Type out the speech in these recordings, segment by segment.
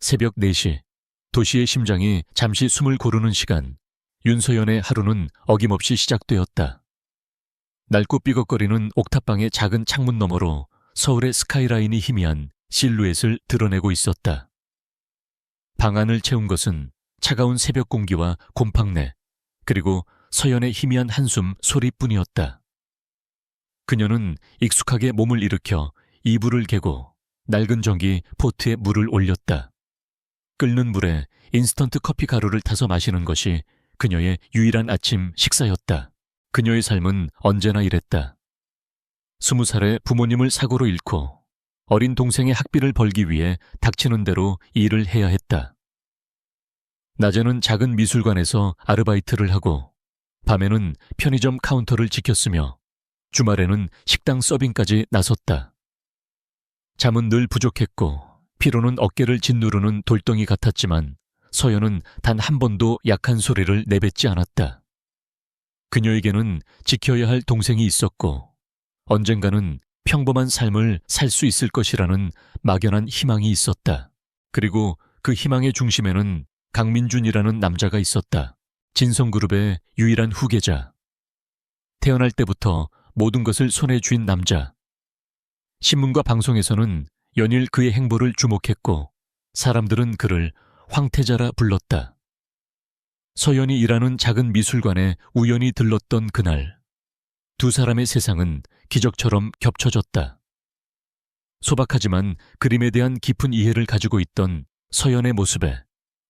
새벽 4시, 도시의 심장이 잠시 숨을 고르는 시간, 윤서연의 하루는 어김없이 시작되었다. 낡고 삐걱거리는 옥탑방의 작은 창문 너머로 서울의 스카이라인이 희미한 실루엣을 드러내고 있었다. 방 안을 채운 것은 차가운 새벽 공기와 곰팡내, 그리고 서연의 희미한 한숨 소리뿐이었다. 그녀는 익숙하게 몸을 일으켜 이불을 개고 낡은 전기 포트에 물을 올렸다. 끓는 물에 인스턴트 커피 가루를 타서 마시는 것이 그녀의 유일한 아침 식사였다. 그녀의 삶은 언제나 이랬다. 20살에 부모님을 사고로 잃고 어린 동생의 학비를 벌기 위해 닥치는 대로 일을 해야 했다. 낮에는 작은 미술관에서 아르바이트를 하고 밤에는 편의점 카운터를 지켰으며 주말에는 식당 서빙까지 나섰다. 잠은 늘 부족했고 피로는 어깨를 짓누르는 돌덩이 같았지만 서연은 단 한 번도 약한 소리를 내뱉지 않았다. 그녀에게는 지켜야 할 동생이 있었고 언젠가는 평범한 삶을 살 수 있을 것이라는 막연한 희망이 있었다. 그리고 그 희망의 중심에는 강민준이라는 남자가 있었다. 진성그룹의 유일한 후계자. 태어날 때부터 모든 것을 손에 쥔 남자. 신문과 방송에서는 연일 그의 행보를 주목했고 사람들은 그를 황태자라 불렀다. 서연이 일하는 작은 미술관에 우연히 들렀던 그날, 두 사람의 세상은 기적처럼 겹쳐졌다. 소박하지만 그림에 대한 깊은 이해를 가지고 있던 서연의 모습에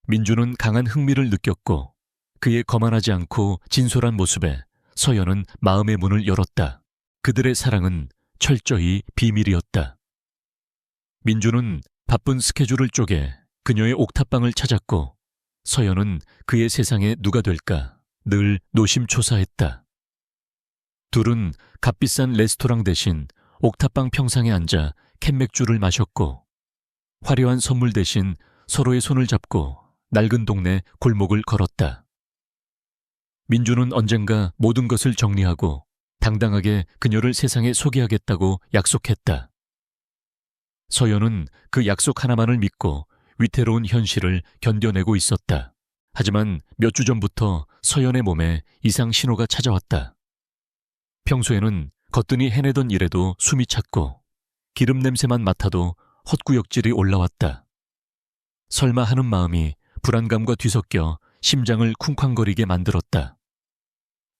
민주는 강한 흥미를 느꼈고 그의 거만하지 않고 진솔한 모습에 서연은 마음의 문을 열었다. 그들의 사랑은 철저히 비밀이었다. 민주는 바쁜 스케줄을 쪼개 그녀의 옥탑방을 찾았고 서연은 그의 세상에 누가 될까 늘 노심초사했다. 둘은 값비싼 레스토랑 대신 옥탑방 평상에 앉아 캔맥주를 마셨고 화려한 선물 대신 서로의 손을 잡고 낡은 동네 골목을 걸었다. 민주는 언젠가 모든 것을 정리하고 당당하게 그녀를 세상에 소개하겠다고 약속했다. 서연은 그 약속 하나만을 믿고 위태로운 현실을 견뎌내고 있었다. 하지만 몇 주 전부터 서연의 몸에 이상 신호가 찾아왔다. 평소에는 거뜬히 해내던 일에도 숨이 찼고 기름 냄새만 맡아도 헛구역질이 올라왔다. 설마 하는 마음이 불안감과 뒤섞여 심장을 쿵쾅거리게 만들었다.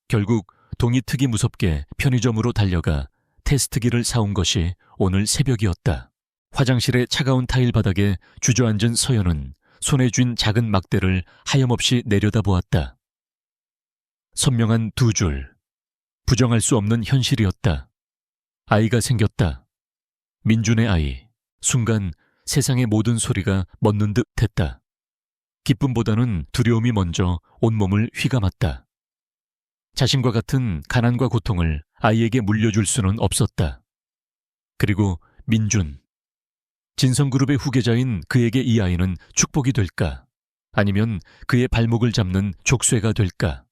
결국 동이 트기 무섭게 편의점으로 달려가 테스트기를 사온 것이 오늘 새벽이었다. 화장실의 차가운 타일 바닥에 주저앉은 서연은 손에 쥔 작은 막대를 하염없이 내려다보았다. 선명한 두 줄. 부정할 수 없는 현실이었다. 아이가 생겼다. 민준의 아이. 순간 세상의 모든 소리가 멎는 듯 했다. 기쁨보다는 두려움이 먼저 온몸을 휘감았다. 자신과 같은 가난과 고통을 아이에게 물려줄 수는 없었다. 그리고 민준. 진성그룹의 후계자인 그에게 이 아이는 축복이 될까? 아니면 그의 발목을 잡는 족쇄가 될까?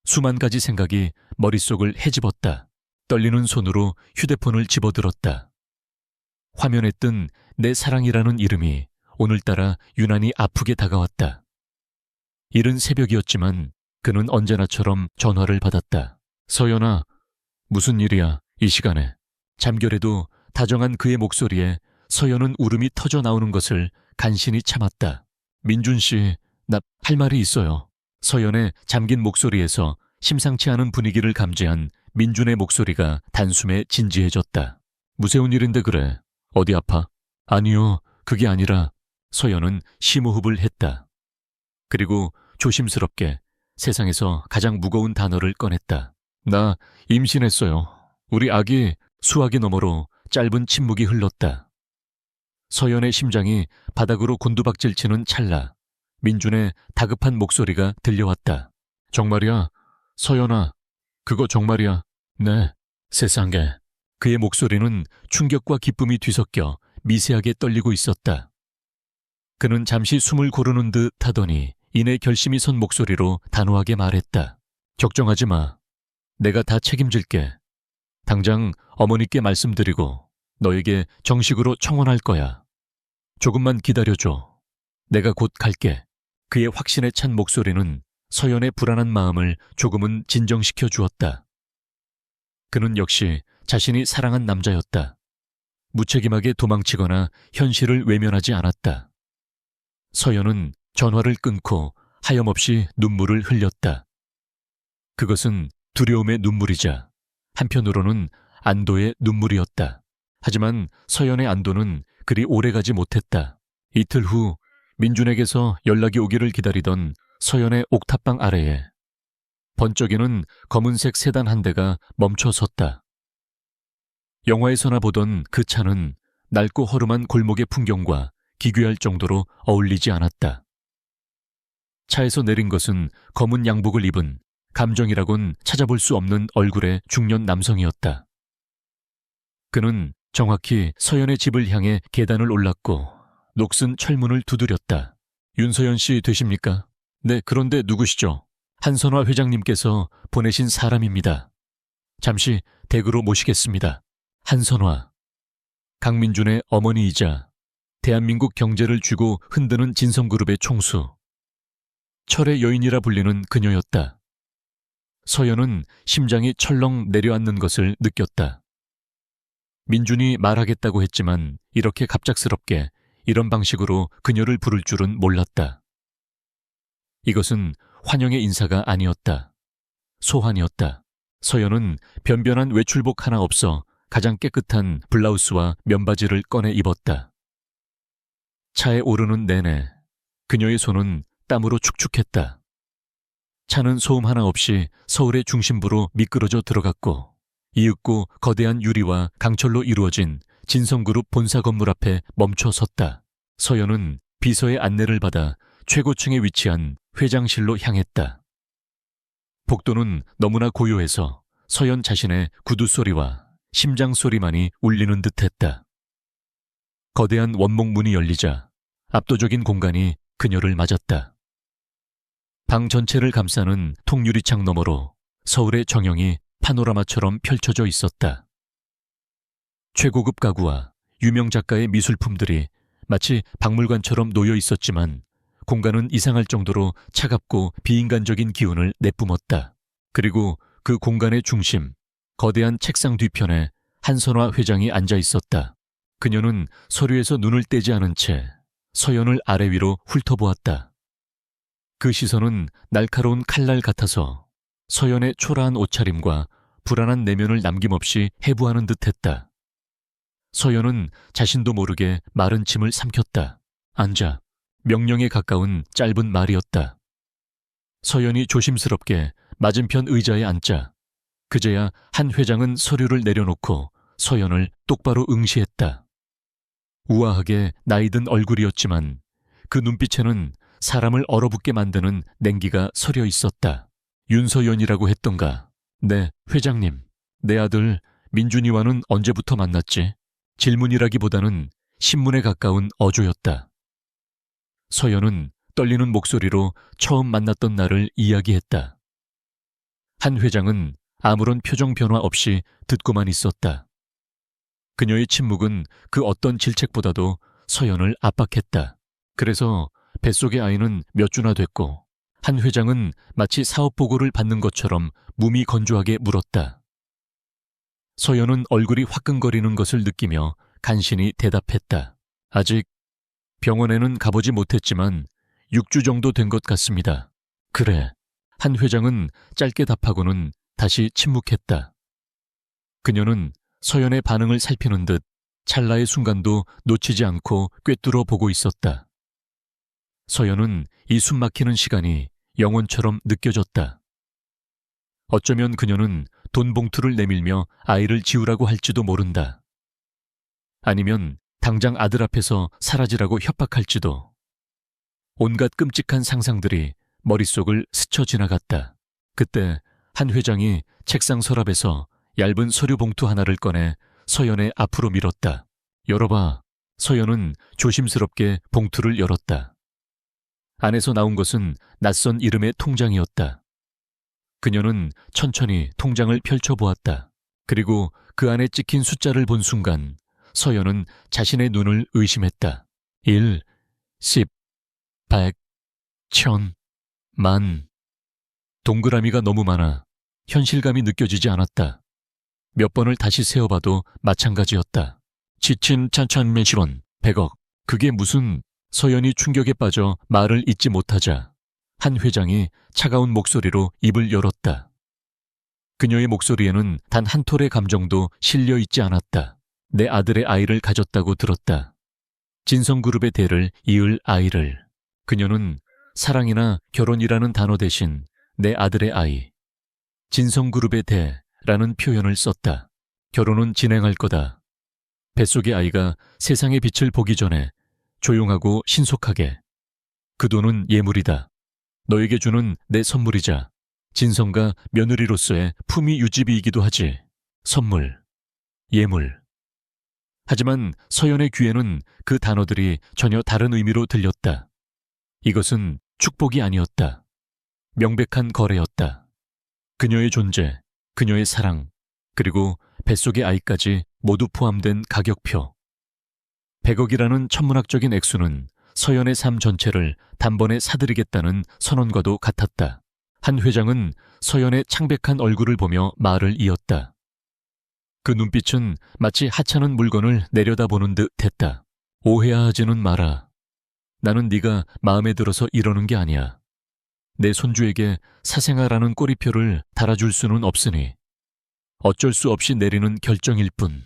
수만 가지 생각이 머릿속을 헤집었다. 떨리는 손으로 휴대폰을 집어들었다. 화면에 뜬 내 사랑이라는 이름이 오늘따라 유난히 아프게 다가왔다. 이른 새벽이었지만 그는 언제나처럼 전화를 받았다. 서연아, 무슨 일이야, 이 시간에. 잠결에도 다정한 그의 목소리에 서연은 울음이 터져 나오는 것을 간신히 참았다. 민준 씨, 나 할 말이 있어요. 서연의 잠긴 목소리에서 심상치 않은 분위기를 감지한 민준의 목소리가 단숨에 진지해졌다. 무서운 일인데 그래. 어디 아파? 아니요, 그게 아니라. 서연은 심호흡을 했다. 그리고 조심스럽게 세상에서 가장 무거운 단어를 꺼냈다. 나 임신했어요. 우리 아기. 수화기 너머로 짧은 침묵이 흘렀다. 서연의 심장이 바닥으로 곤두박질치는 찰나 민준의 다급한 목소리가 들려왔다. 정말이야? 서연아, 그거 정말이야? 네. 세상에. 그의 목소리는 충격과 기쁨이 뒤섞여 미세하게 떨리고 있었다. 그는 잠시 숨을 고르는 듯 하더니 이내 결심이 선 목소리로 단호하게 말했다. 걱정하지 마. 내가 다 책임질게. 당장 어머니께 말씀드리고 너에게 정식으로 청혼할 거야. 조금만 기다려줘. 내가 곧 갈게. 그의 확신에 찬 목소리는 서연의 불안한 마음을 조금은 진정시켜 주었다. 그는 역시 자신이 사랑한 남자였다. 무책임하게 도망치거나 현실을 외면하지 않았다. 서연은 전화를 끊고 하염없이 눈물을 흘렸다. 그것은 두려움의 눈물이자 한편으로는 안도의 눈물이었다. 하지만 서연의 안도는 그리 오래가지 못했다. 이틀 후 민준에게서 연락이 오기를 기다리던 서연의 옥탑방 아래에 번쩍이는 검은색 세단 한 대가 멈춰 섰다. 영화에서나 보던 그 차는 낡고 허름한 골목의 풍경과 기괴할 정도로 어울리지 않았다. 차에서 내린 것은 검은 양복을 입은 감정이라곤 찾아볼 수 없는 얼굴의 중년 남성이었다. 그는 정확히 서연의 집을 향해 계단을 올랐고 녹슨 철문을 두드렸다. 윤서연 씨 되십니까? 네, 그런데 누구시죠? 한선화 회장님께서 보내신 사람입니다. 잠시 댁으로 모시겠습니다. 한선화, 강민준의 어머니이자 대한민국 경제를 쥐고 흔드는 진성그룹의 총수, 철의 여인이라 불리는 그녀였다. 서연은 심장이 철렁 내려앉는 것을 느꼈다. 민준이 말하겠다고 했지만 이렇게 갑작스럽게 이런 방식으로 그녀를 부를 줄은 몰랐다. 이것은 환영의 인사가 아니었다. 소환이었다. 서연은 변변한 외출복 하나 없어 가장 깨끗한 블라우스와 면바지를 꺼내 입었다. 차에 오르는 내내 그녀의 손은 땀으로 축축했다. 차는 소음 하나 없이 서울의 중심부로 미끄러져 들어갔고 이윽고 거대한 유리와 강철로 이루어진 진성그룹 본사 건물 앞에 멈춰 섰다. 서연은 비서의 안내를 받아 최고층에 위치한 회장실로 향했다. 복도는 너무나 고요해서 서연 자신의 구두 소리와 심장 소리만이 울리는 듯했다. 거대한 원목 문이 열리자 압도적인 공간이 그녀를 맞았다. 방 전체를 감싸는 통유리창 너머로 서울의 정형이 파노라마처럼 펼쳐져 있었다. 최고급 가구와 유명 작가의 미술품들이 마치 박물관처럼 놓여 있었지만 공간은 이상할 정도로 차갑고 비인간적인 기운을 내뿜었다. 그리고 그 공간의 중심, 거대한 책상 뒤편에 한선화 회장이 앉아 있었다. 그녀는 서류에서 눈을 떼지 않은 채 서연을 아래 위로 훑어보았다. 그 시선은 날카로운 칼날 같아서 서연의 초라한 옷차림과 불안한 내면을 남김없이 해부하는 듯했다. 서연은 자신도 모르게 마른 침을 삼켰다. 앉아. 명령에 가까운 짧은 말이었다. 서연이 조심스럽게 맞은편 의자에 앉자 그제야 한 회장은 서류를 내려놓고 서연을 똑바로 응시했다. 우아하게 나이든 얼굴이었지만 그 눈빛에는 사람을 얼어붙게 만드는 냉기가 서려 있었다. 윤서연이라고 했던가? 네, 회장님. 내 아들 민준이와는 언제부터 만났지? 질문이라기보다는 신문에 가까운 어조였다. 서연은 떨리는 목소리로 처음 만났던 날을 이야기했다. 한 회장은 아무런 표정 변화 없이 듣고만 있었다. 그녀의 침묵은 그 어떤 질책보다도 서연을 압박했다. 그래서 뱃속의 아이는 몇 주나 됐고 한 회장은 마치 사업 보고를 받는 것처럼 몸이 건조하게 물었다. 서연은 얼굴이 화끈거리는 것을 느끼며 간신히 대답했다. 아직 병원에는 가보지 못했지만 6주 정도 된 것 같습니다. 그래. 한 회장은 짧게 답하고는 다시 침묵했다. 그녀는 서연의 반응을 살피는 듯 찰나의 순간도 놓치지 않고 꿰뚫어 보고 있었다. 서연은 이 숨막히는 시간이 영원처럼 느껴졌다. 어쩌면 그녀는 돈 봉투를 내밀며 아이를 지우라고 할지도 모른다. 아니면 당장 아들 앞에서 사라지라고 협박할지도. 온갖 끔찍한 상상들이 머릿속을 스쳐 지나갔다. 그때 한 회장이 책상 서랍에서 얇은 서류 봉투 하나를 꺼내 서연의 앞으로 밀었다. 열어봐. 서연은 조심스럽게 봉투를 열었다. 안에서 나온 것은 낯선 이름의 통장이었다. 그녀는 천천히 통장을 펼쳐보았다. 그리고 그 안에 찍힌 숫자를 본 순간 서연은 자신의 눈을 의심했다. 1, 10, 백, 천, 만. 동그라미가 너무 많아 현실감이 느껴지지 않았다. 몇 번을 다시 세어봐도 마찬가지였다. 지침 찬찬매시원, 100억. 그게 무슨... 서연이 충격에 빠져 말을 잇지 못하자 한 회장이 차가운 목소리로 입을 열었다. 그녀의 목소리에는 단 한 톨의 감정도 실려 있지 않았다. 내 아들의 아이를 가졌다고 들었다. 진성그룹의 대를 이을 아이를. 그녀는 사랑이나 결혼이라는 단어 대신 내 아들의 아이, 진성그룹의 대라는 표현을 썼다. 결혼은 진행할 거다. 뱃속의 아이가 세상의 빛을 보기 전에 조용하고 신속하게. 그 돈은 예물이다. 너에게 주는 내 선물이자 진성과 며느리로서의 품위 유지비이기도 하지. 선물, 예물. 하지만 서연의 귀에는 그 단어들이 전혀 다른 의미로 들렸다. 이것은 축복이 아니었다. 명백한 거래였다. 그녀의 존재, 그녀의 사랑, 그리고 뱃속의 아이까지 모두 포함된 가격표. 100억이라는 천문학적인 액수는 서연의 삶 전체를 단번에 사들이겠다는 선언과도 같았다. 한 회장은 서연의 창백한 얼굴을 보며 말을 이었다. 그 눈빛은 마치 하찮은 물건을 내려다보는 듯 했다. 오해하지는 마라. 나는 네가 마음에 들어서 이러는 게 아니야. 내 손주에게 사생아라는 꼬리표를 달아줄 수는 없으니 어쩔 수 없이 내리는 결정일 뿐.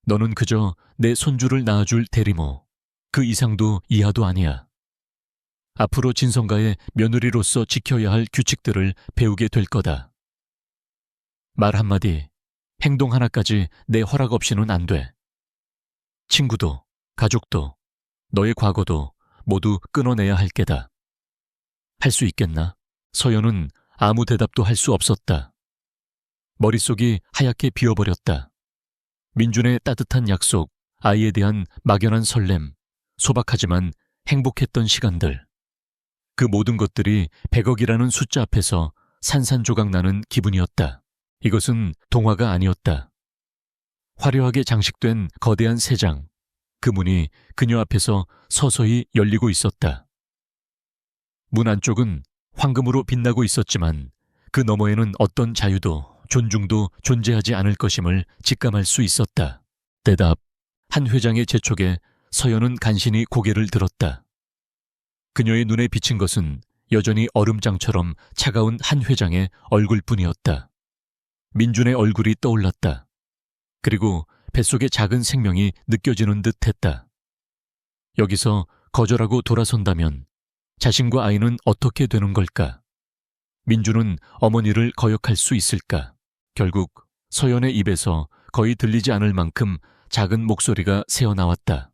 너는 그저 내 손주를 낳아줄 대리모. 그 이상도 이하도 아니야. 앞으로 진성가의 며느리로서 지켜야 할 규칙들을 배우게 될 거다. 말 한마디, 행동 하나까지 내 허락 없이는 안 돼. 친구도, 가족도, 너의 과거도 모두 끊어내야 할 게다. 할 수 있겠나? 서연은 아무 대답도 할 수 없었다. 머릿속이 하얗게 비어버렸다. 민준의 따뜻한 약속, 아이에 대한 막연한 설렘, 소박하지만 행복했던 시간들. 그 모든 것들이 100억이라는 숫자 앞에서 산산조각 나는 기분이었다. 이것은 동화가 아니었다. 화려하게 장식된 거대한 새장, 그 문이 그녀 앞에서 서서히 열리고 있었다. 문 안쪽은 황금으로 빛나고 있었지만 그 너머에는 어떤 자유도 존중도 존재하지 않을 것임을 직감할 수 있었다. 대답, 한 회장의 재촉에 서연은 간신히 고개를 들었다. 그녀의 눈에 비친 것은 여전히 얼음장처럼 차가운 한 회장의 얼굴뿐이었다. 민준의 얼굴이 떠올랐다. 그리고 뱃속의 작은 생명이 느껴지는 듯 했다. 여기서 거절하고 돌아선다면 자신과 아이는 어떻게 되는 걸까? 민준은 어머니를 거역할 수 있을까? 결국 서연의 입에서 거의 들리지 않을 만큼 작은 목소리가 새어나왔다.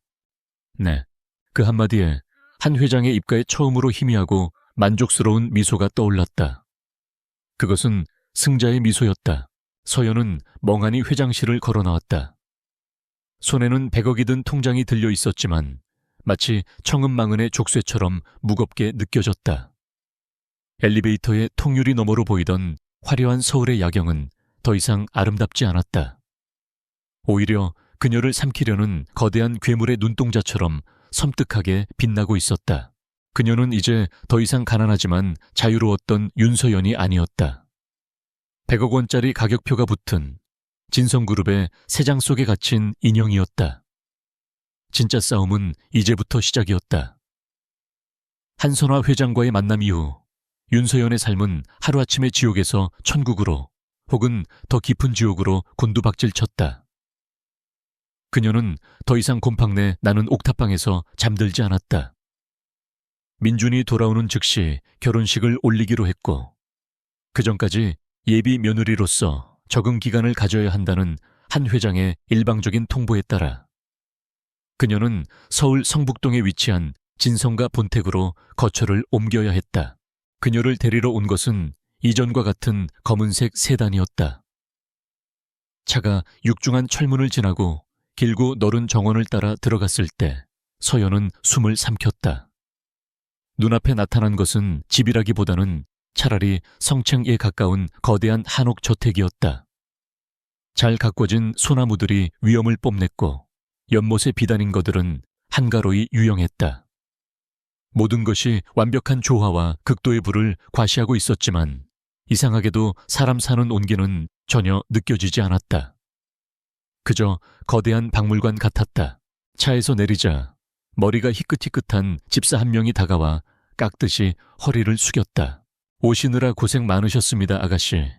네. 그 한마디에 한 회장의 입가에 처음으로 희미하고 만족스러운 미소가 떠올랐다. 그것은 승자의 미소였다. 서연은 멍하니 회장실을 걸어 나왔다. 손에는 100억이 든 통장이 들려 있었지만 마치 청음망은의 족쇄처럼 무겁게 느껴졌다. 엘리베이터의 통유리 너머로 보이던 화려한 서울의 야경은 더 이상 아름답지 않았다. 오히려 그녀를 삼키려는 거대한 괴물의 눈동자처럼 섬뜩하게 빛나고 있었다. 그녀는 이제 더 이상 가난하지만 자유로웠던 윤서연이 아니었다. 100억 원짜리 가격표가 붙은 진성그룹의 새장 속에 갇힌 인형이었다. 진짜 싸움은 이제부터 시작이었다. 한선화 회장과의 만남 이후 윤서연의 삶은 하루아침에 지옥에서 천국으로 혹은 더 깊은 지옥으로 곤두박질 쳤다. 그녀는 더 이상 곰팡 내 나는 옥탑방에서 잠들지 않았다. 민준이 돌아오는 즉시 결혼식을 올리기로 했고 그전까지 예비 며느리로서 적응 기간을 가져야 한다는 한 회장의 일방적인 통보에 따라 그녀는 서울 성북동에 위치한 진성가 본택으로 거처를 옮겨야 했다. 그녀를 데리러 온 것은 이전과 같은 검은색 세단이었다. 차가 육중한 철문을 지나고 길고 넓은 정원을 따라 들어갔을 때 서연은 숨을 삼켰다. 눈앞에 나타난 것은 집이라기보다는 차라리 성층에 가까운 거대한 한옥 저택이었다. 잘 가꿔진 소나무들이 위엄을 뽐냈고 연못에 비단인 것들은 한가로이 유영했다. 모든 것이 완벽한 조화와 극도의 불을 과시하고 있었지만 이상하게도 사람 사는 온기는 전혀 느껴지지 않았다. 그저 거대한 박물관 같았다. 차에서 내리자 머리가 희끗희끗한 집사 한 명이 다가와 깍듯이 허리를 숙였다. 오시느라 고생 많으셨습니다, 아가씨.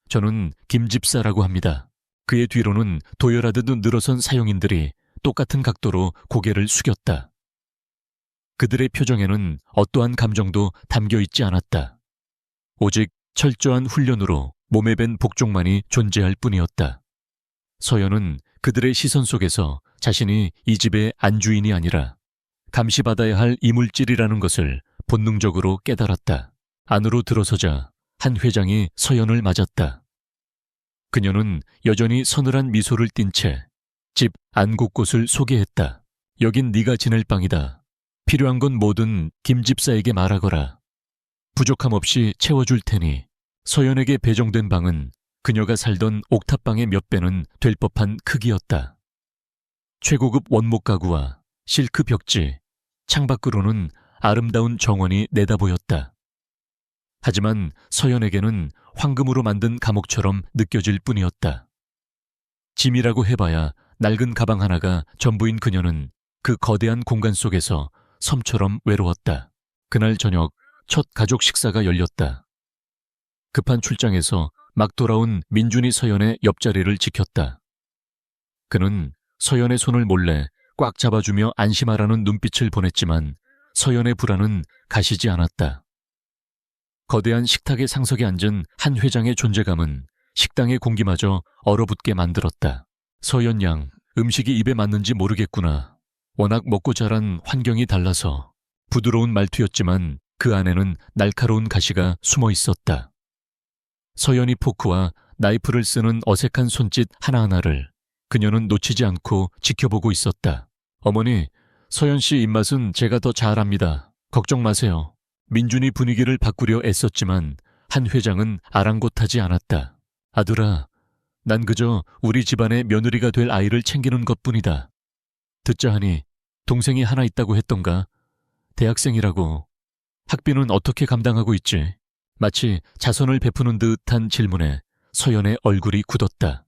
저는 김 집사라고 합니다. 그의 뒤로는 도열하듯 늘어선 사용인들이 똑같은 각도로 고개를 숙였다. 그들의 표정에는 어떠한 감정도 담겨 있지 않았다. 오직 철저한 훈련으로 몸에 밴 복종만이 존재할 뿐이었다. 서연은 그들의 시선 속에서 자신이 이 집의 안주인이 아니라 감시받아야 할 이물질이라는 것을 본능적으로 깨달았다. 안으로 들어서자 한 회장이 서연을 맞았다. 그녀는 여전히 서늘한 미소를 띤 채 집 안 곳곳을 소개했다. 여긴 네가 지낼 방이다. 필요한 건 뭐든 김 집사에게 말하거라. 부족함 없이 채워줄 테니. 서연에게 배정된 방은 그녀가 살던 옥탑방의 몇 배는 될 법한 크기였다. 최고급 원목 가구와 실크 벽지, 창밖으로는 아름다운 정원이 내다보였다. 하지만 서연에게는 황금으로 만든 감옥처럼 느껴질 뿐이었다. 짐이라고 해봐야 낡은 가방 하나가 전부인 그녀는 그 거대한 공간 속에서 섬처럼 외로웠다. 그날 저녁 첫 가족 식사가 열렸다. 급한 출장에서 막 돌아온 민준이 서연의 옆자리를 지켰다. 그는 서연의 손을 몰래 꽉 잡아주며 안심하라는 눈빛을 보냈지만 서연의 불안은 가시지 않았다. 거대한 식탁의 상석에 앉은 한 회장의 존재감은 식당의 공기마저 얼어붙게 만들었다. 서연 양, 음식이 입에 맞는지 모르겠구나. 워낙 먹고 자란 환경이 달라서. 부드러운 말투였지만 그 안에는 날카로운 가시가 숨어 있었다. 서연이 포크와 나이프를 쓰는 어색한 손짓 하나하나를 그녀는 놓치지 않고 지켜보고 있었다. 어머니, 서연 씨 입맛은 제가 더 잘 압니다. 걱정 마세요. 민준이 분위기를 바꾸려 애썼지만 한 회장은 아랑곳하지 않았다. 아들아, 난 그저 우리 집안의 며느리가 될 아이를 챙기는 것뿐이다. 듣자 하니 동생이 하나 있다고 했던가? 대학생이라고. 학비는 어떻게 감당하고 있지? 마치 자선을 베푸는 듯한 질문에 서연의 얼굴이 굳었다.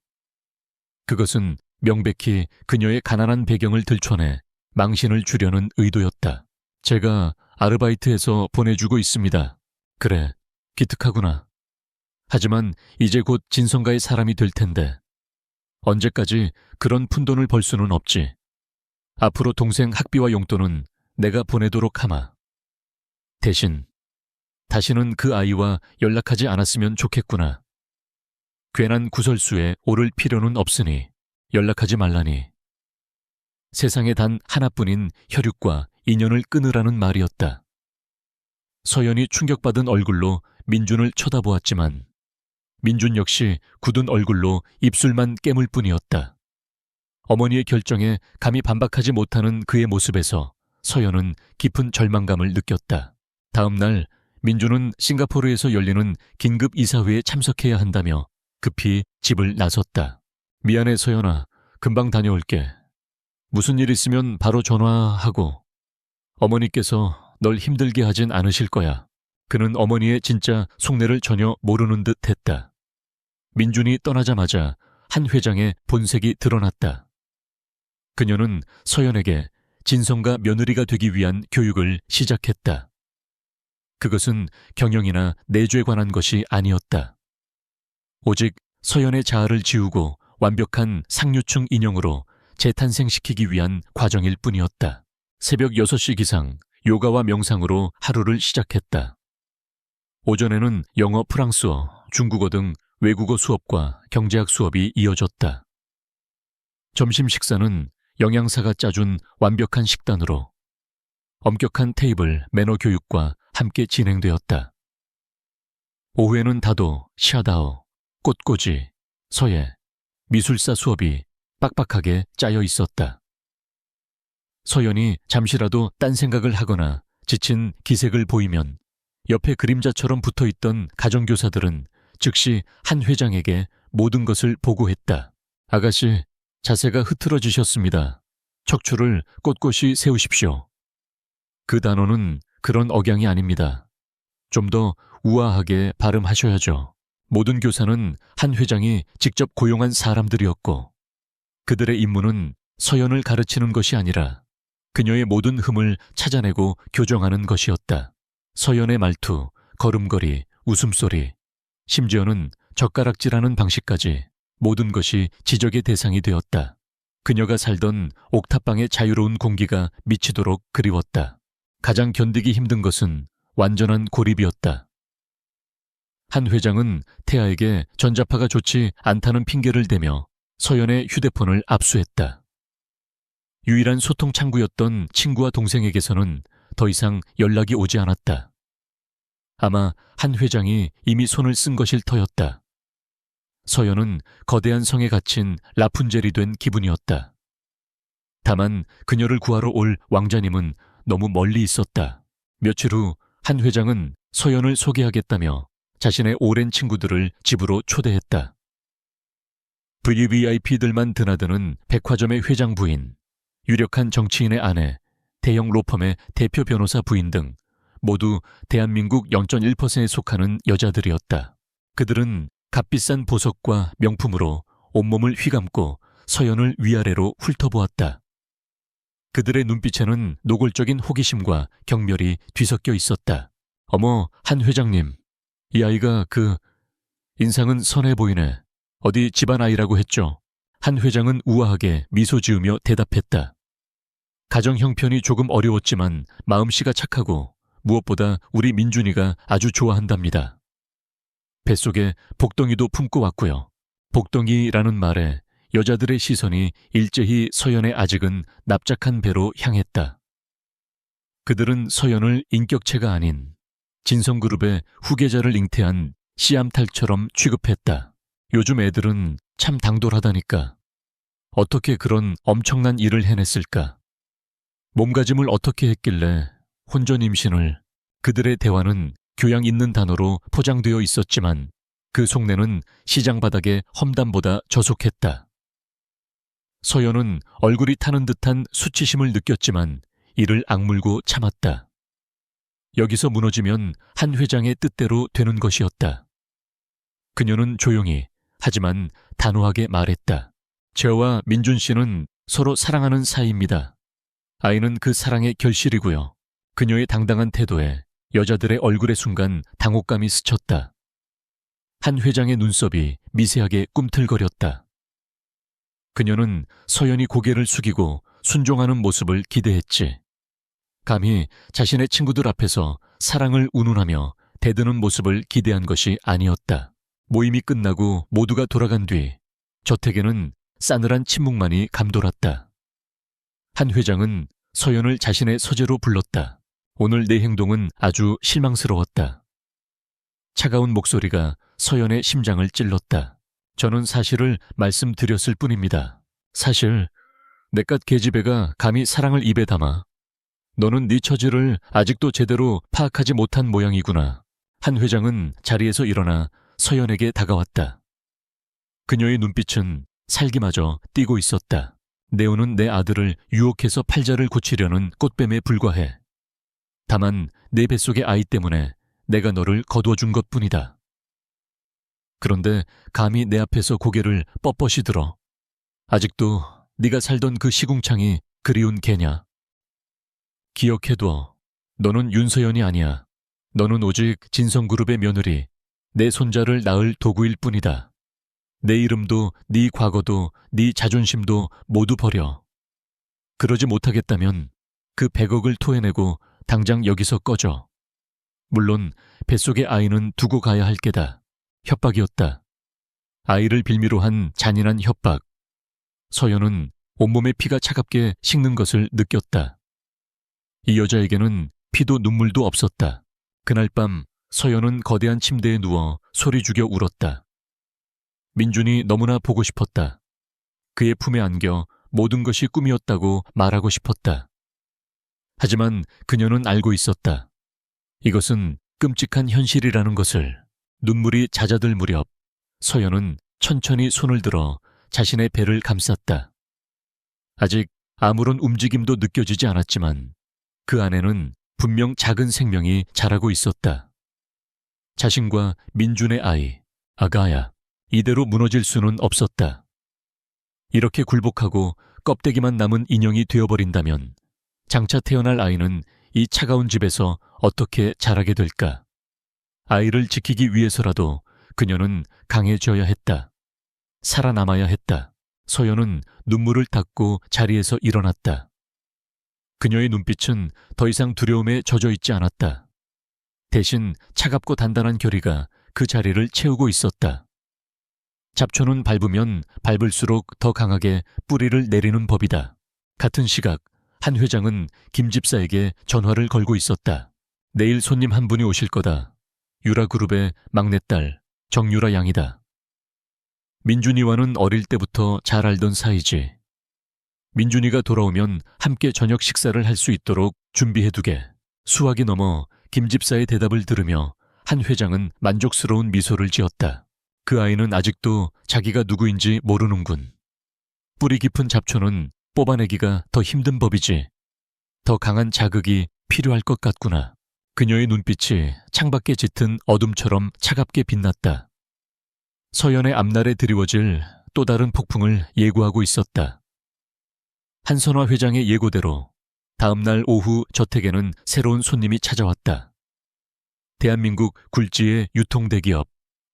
그것은 명백히 그녀의 가난한 배경을 들춰내 망신을 주려는 의도였다. 제가 아르바이트해서 보내주고 있습니다. 그래, 기특하구나. 하지만 이제 곧 진성가의 사람이 될 텐데 언제까지 그런 푼돈을 벌 수는 없지. 앞으로 동생 학비와 용돈은 내가 보내도록 하마. 대신 다시는 그 아이와 연락하지 않았으면 좋겠구나. 괜한 구설수에 오를 필요는 없으니 연락하지 말라니. 세상에 단 하나뿐인 혈육과 인연을 끊으라는 말이었다. 서연이 충격받은 얼굴로 민준을 쳐다보았지만 민준 역시 굳은 얼굴로 입술만 깨물 뿐이었다. 어머니의 결정에 감히 반박하지 못하는 그의 모습에서 서연은 깊은 절망감을 느꼈다. 다음 날 민준은 싱가포르에서 열리는 긴급 이사회에 참석해야 한다며 급히 집을 나섰다. 미안해 서연아, 금방 다녀올게. 무슨 일 있으면 바로 전화하고. 어머니께서 널 힘들게 하진 않으실 거야. 그는 어머니의 진짜 속내를 전혀 모르는 듯 했다. 민준이 떠나자마자 한 회장의 본색이 드러났다. 그녀는 서연에게 진성가 며느리가 되기 위한 교육을 시작했다. 그것은 경영이나 내조에 관한 것이 아니었다. 오직 서연의 자아를 지우고 완벽한 상류층 인형으로 재탄생시키기 위한 과정일 뿐이었다. 새벽 6시 기상, 요가와 명상으로 하루를 시작했다. 오전에는 영어, 프랑스어, 중국어 등 외국어 수업과 경제학 수업이 이어졌다. 점심 식사는 영양사가 짜준 완벽한 식단으로 엄격한 테이블 매너 교육과 함께 진행되었다. 오후에는 다도, 샤다오, 꽃꽂이, 서예, 미술사 수업이 빡빡하게 짜여 있었다. 서연이 잠시라도 딴 생각을 하거나 지친 기색을 보이면 옆에 그림자처럼 붙어있던 가정교사들은 즉시 한 회장에게 모든 것을 보고했다. 아가씨, 자세가 흐트러지셨습니다. 척추를 꼿꼿이 세우십시오. 그 단어는 그런 억양이 아닙니다. 좀 더 우아하게 발음하셔야죠. 모든 교사는 한 회장이 직접 고용한 사람들이었고 그들의 임무는 서연을 가르치는 것이 아니라 그녀의 모든 흠을 찾아내고 교정하는 것이었다. 서연의 말투, 걸음걸이, 웃음소리, 심지어는 젓가락질하는 방식까지 모든 것이 지적의 대상이 되었다. 그녀가 살던 옥탑방의 자유로운 공기가 미치도록 그리웠다. 가장 견디기 힘든 것은 완전한 고립이었다. 한 회장은 태아에게 전자파가 좋지 않다는 핑계를 대며 서연의 휴대폰을 압수했다. 유일한 소통 창구였던 친구와 동생에게서는 더 이상 연락이 오지 않았다. 아마 한 회장이 이미 손을 쓴 것일 터였다. 서연은 거대한 성에 갇힌 라푼젤이 된 기분이었다. 다만 그녀를 구하러 올 왕자님은 너무 멀리 있었다. 며칠 후 한 회장은 서연을 소개하겠다며 자신의 오랜 친구들을 집으로 초대했다. VVIP들만 드나드는 백화점의 회장 부인, 유력한 정치인의 아내, 대형 로펌의 대표 변호사 부인 등 모두 대한민국 0.1%에 속하는 여자들이었다. 그들은 값비싼 보석과 명품으로 온몸을 휘감고 서연을 위아래로 훑어보았다. 그들의 눈빛에는 노골적인 호기심과 경멸이 뒤섞여 있었다. 어머, 한 회장님, 이 아이가 인상은 선해 보이네. 어디 집안 아이라고 했죠? 한 회장은 우아하게 미소 지으며 대답했다. 가정 형편이 조금 어려웠지만 마음씨가 착하고 무엇보다 우리 민준이가 아주 좋아한답니다. 뱃속에 복덩이도 품고 왔고요. 복덩이라는 말에 여자들의 시선이 일제히 서연의 아직은 납작한 배로 향했다. 그들은 서연을 인격체가 아닌 진성그룹의 후계자를 잉태한 씨암탉처럼 취급했다. 요즘 애들은 참 당돌하다니까. 어떻게 그런 엄청난 일을 해냈을까? 몸가짐을 어떻게 했길래 혼전 임신을. 그들의 대화는 교양 있는 단어로 포장되어 있었지만 그 속내는 시장 바닥의 험담보다 저속했다. 서연은 얼굴이 타는 듯한 수치심을 느꼈지만 이를 악물고 참았다. 여기서 무너지면 한 회장의 뜻대로 되는 것이었다. 그녀는 조용히 하지만 단호하게 말했다. 저와 민준 씨는 서로 사랑하는 사이입니다. 아이는 그 사랑의 결실이고요. 그녀의 당당한 태도에 여자들의 얼굴의 순간 당혹감이 스쳤다. 한 회장의 눈썹이 미세하게 꿈틀거렸다. 그녀는 서연이 고개를 숙이고 순종하는 모습을 기대했지. 감히 자신의 친구들 앞에서 사랑을 운운하며 대드는 모습을 기대한 것이 아니었다. 모임이 끝나고 모두가 돌아간 뒤 저택에는 싸늘한 침묵만이 감돌았다. 한 회장은 서연을 자신의 서재로 불렀다. 오늘 내 행동은 아주 실망스러웠다. 차가운 목소리가 서연의 심장을 찔렀다. 저는 사실을 말씀드렸을 뿐입니다. 사실 내깟 계집애가 감히 사랑을 입에 담아. 너는 네 처지를 아직도 제대로 파악하지 못한 모양이구나. 한 회장은 자리에서 일어나 서연에게 다가왔다. 그녀의 눈빛은 살기마저 띄고 있었다. 네오는 내 아들을 유혹해서 팔자를 고치려는 꽃뱀에 불과해. 다만 내 뱃속의 아이 때문에 내가 너를 거두어준 것뿐이다. 그런데 감히 내 앞에서 고개를 뻣뻣이 들어. 아직도 네가 살던 그 시궁창이 그리운 개냐? 기억해둬. 너는 윤서연이 아니야. 너는 오직 진성그룹의 며느리, 내 손자를 낳을 도구일 뿐이다. 내 이름도 네 과거도 네 자존심도 모두 버려. 그러지 못하겠다면 그 100억을 토해내고 당장 여기서 꺼져. 물론 뱃속의 아이는 두고 가야 할 게다. 협박이었다. 아이를 빌미로 한 잔인한 협박. 서연은 온몸의 피가 차갑게 식는 것을 느꼈다. 이 여자에게는 피도 눈물도 없었다. 그날 밤 서연은 거대한 침대에 누워 소리 죽여 울었다. 민준이 너무나 보고 싶었다. 그의 품에 안겨 모든 것이 꿈이었다고 말하고 싶었다. 하지만 그녀는 알고 있었다. 이것은 끔찍한 현실이라는 것을. 눈물이 잦아들 무렵 서연은 천천히 손을 들어 자신의 배를 감쌌다. 아직 아무런 움직임도 느껴지지 않았지만 그 안에는 분명 작은 생명이 자라고 있었다. 자신과 민준의 아이, 아가야, 이대로 무너질 수는 없었다. 이렇게 굴복하고 껍데기만 남은 인형이 되어버린다면 장차 태어날 아이는 이 차가운 집에서 어떻게 자라게 될까? 아이를 지키기 위해서라도 그녀는 강해져야 했다. 살아남아야 했다. 서연은 눈물을 닦고 자리에서 일어났다. 그녀의 눈빛은 더 이상 두려움에 젖어 있지 않았다. 대신 차갑고 단단한 결의가 그 자리를 채우고 있었다. 잡초는 밟으면 밟을수록 더 강하게 뿌리를 내리는 법이다. 같은 시각 한 회장은 김 집사에게 전화를 걸고 있었다. 내일 손님 한 분이 오실 거다. 유라그룹의 막내딸 정유라 양이다. 민준이와는 어릴 때부터 잘 알던 사이지. 민준이가 돌아오면 함께 저녁 식사를 할 수 있도록 준비해두게. 수학이 넘어 김 집사의 대답을 들으며 한 회장은 만족스러운 미소를 지었다. 그 아이는 아직도 자기가 누구인지 모르는군. 뿌리 깊은 잡초는 뽑아내기가 더 힘든 법이지. 더 강한 자극이 필요할 것 같구나. 그녀의 눈빛이 창밖에 짙은 어둠처럼 차갑게 빛났다. 서연의 앞날에 드리워질 또 다른 폭풍을 예고하고 있었다. 한선화 회장의 예고대로 다음 날 오후 저택에는 새로운 손님이 찾아왔다. 대한민국 굴지의 유통대기업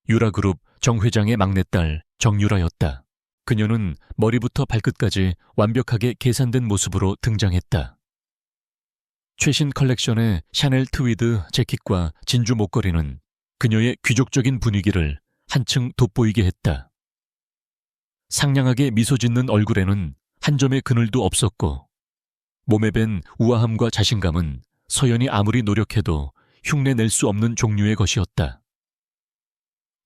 유라그룹 정 회장의 막내딸 정유라였다. 그녀는 머리부터 발끝까지 완벽하게 계산된 모습으로 등장했다. 최신 컬렉션의 샤넬 트위드 재킷과 진주 목걸이는 그녀의 귀족적인 분위기를 한층 돋보이게 했다. 상냥하게 미소 짓는 얼굴에는 한 점의 그늘도 없었고 몸에 밴 우아함과 자신감은 서연이 아무리 노력해도 흉내낼 수 없는 종류의 것이었다.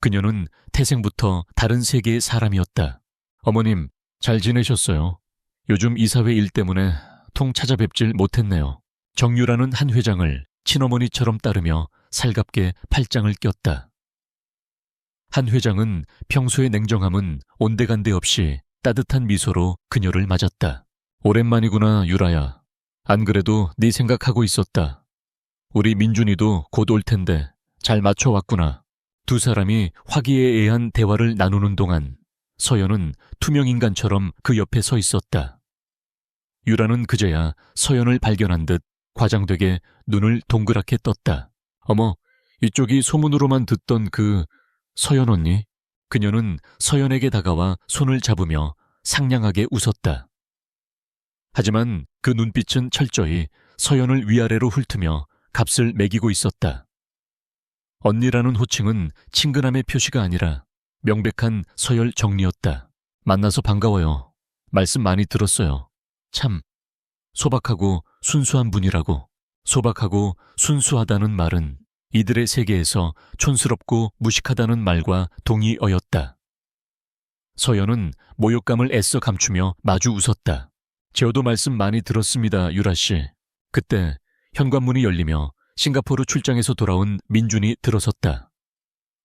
그녀는 태생부터 다른 세계의 사람이었다. 어머님, 잘 지내셨어요? 요즘 이사회 일 때문에 통 찾아뵙질 못했네요. 정유라는 한 회장을 친어머니처럼 따르며 살갑게 팔짱을 꼈다. 한 회장은 평소의 냉정함은 온데간데 없이 따뜻한 미소로 그녀를 맞았다. 오랜만이구나, 유라야. 안 그래도 네 생각하고 있었다. 우리 민준이도 곧 올 텐데 잘 맞춰왔구나. 두 사람이 화기애애한 대화를 나누는 동안 서연은 투명인간처럼 그 옆에 서 있었다. 유라는 그제야 서연을 발견한 듯 과장되게 눈을 동그랗게 떴다. 어머, 이쪽이 소문으로만 듣던 그 서연 언니? 그녀는 서연에게 다가와 손을 잡으며 상냥하게 웃었다. 하지만 그 눈빛은 철저히 서연을 위아래로 훑으며 값을 매기고 있었다. 언니라는 호칭은 친근함의 표시가 아니라 명백한 서열 정리였다. 만나서 반가워요. 말씀 많이 들었어요. 참 소박하고 순수한 분이라고. 소박하고 순수하다는 말은 이들의 세계에서 촌스럽고 무식하다는 말과 동의어였다. 서연은 모욕감을 애써 감추며 마주 웃었다. 저도 말씀 많이 들었습니다, 유라씨. 그때 현관문이 열리며 싱가포르 출장에서 돌아온 민준이 들어섰다.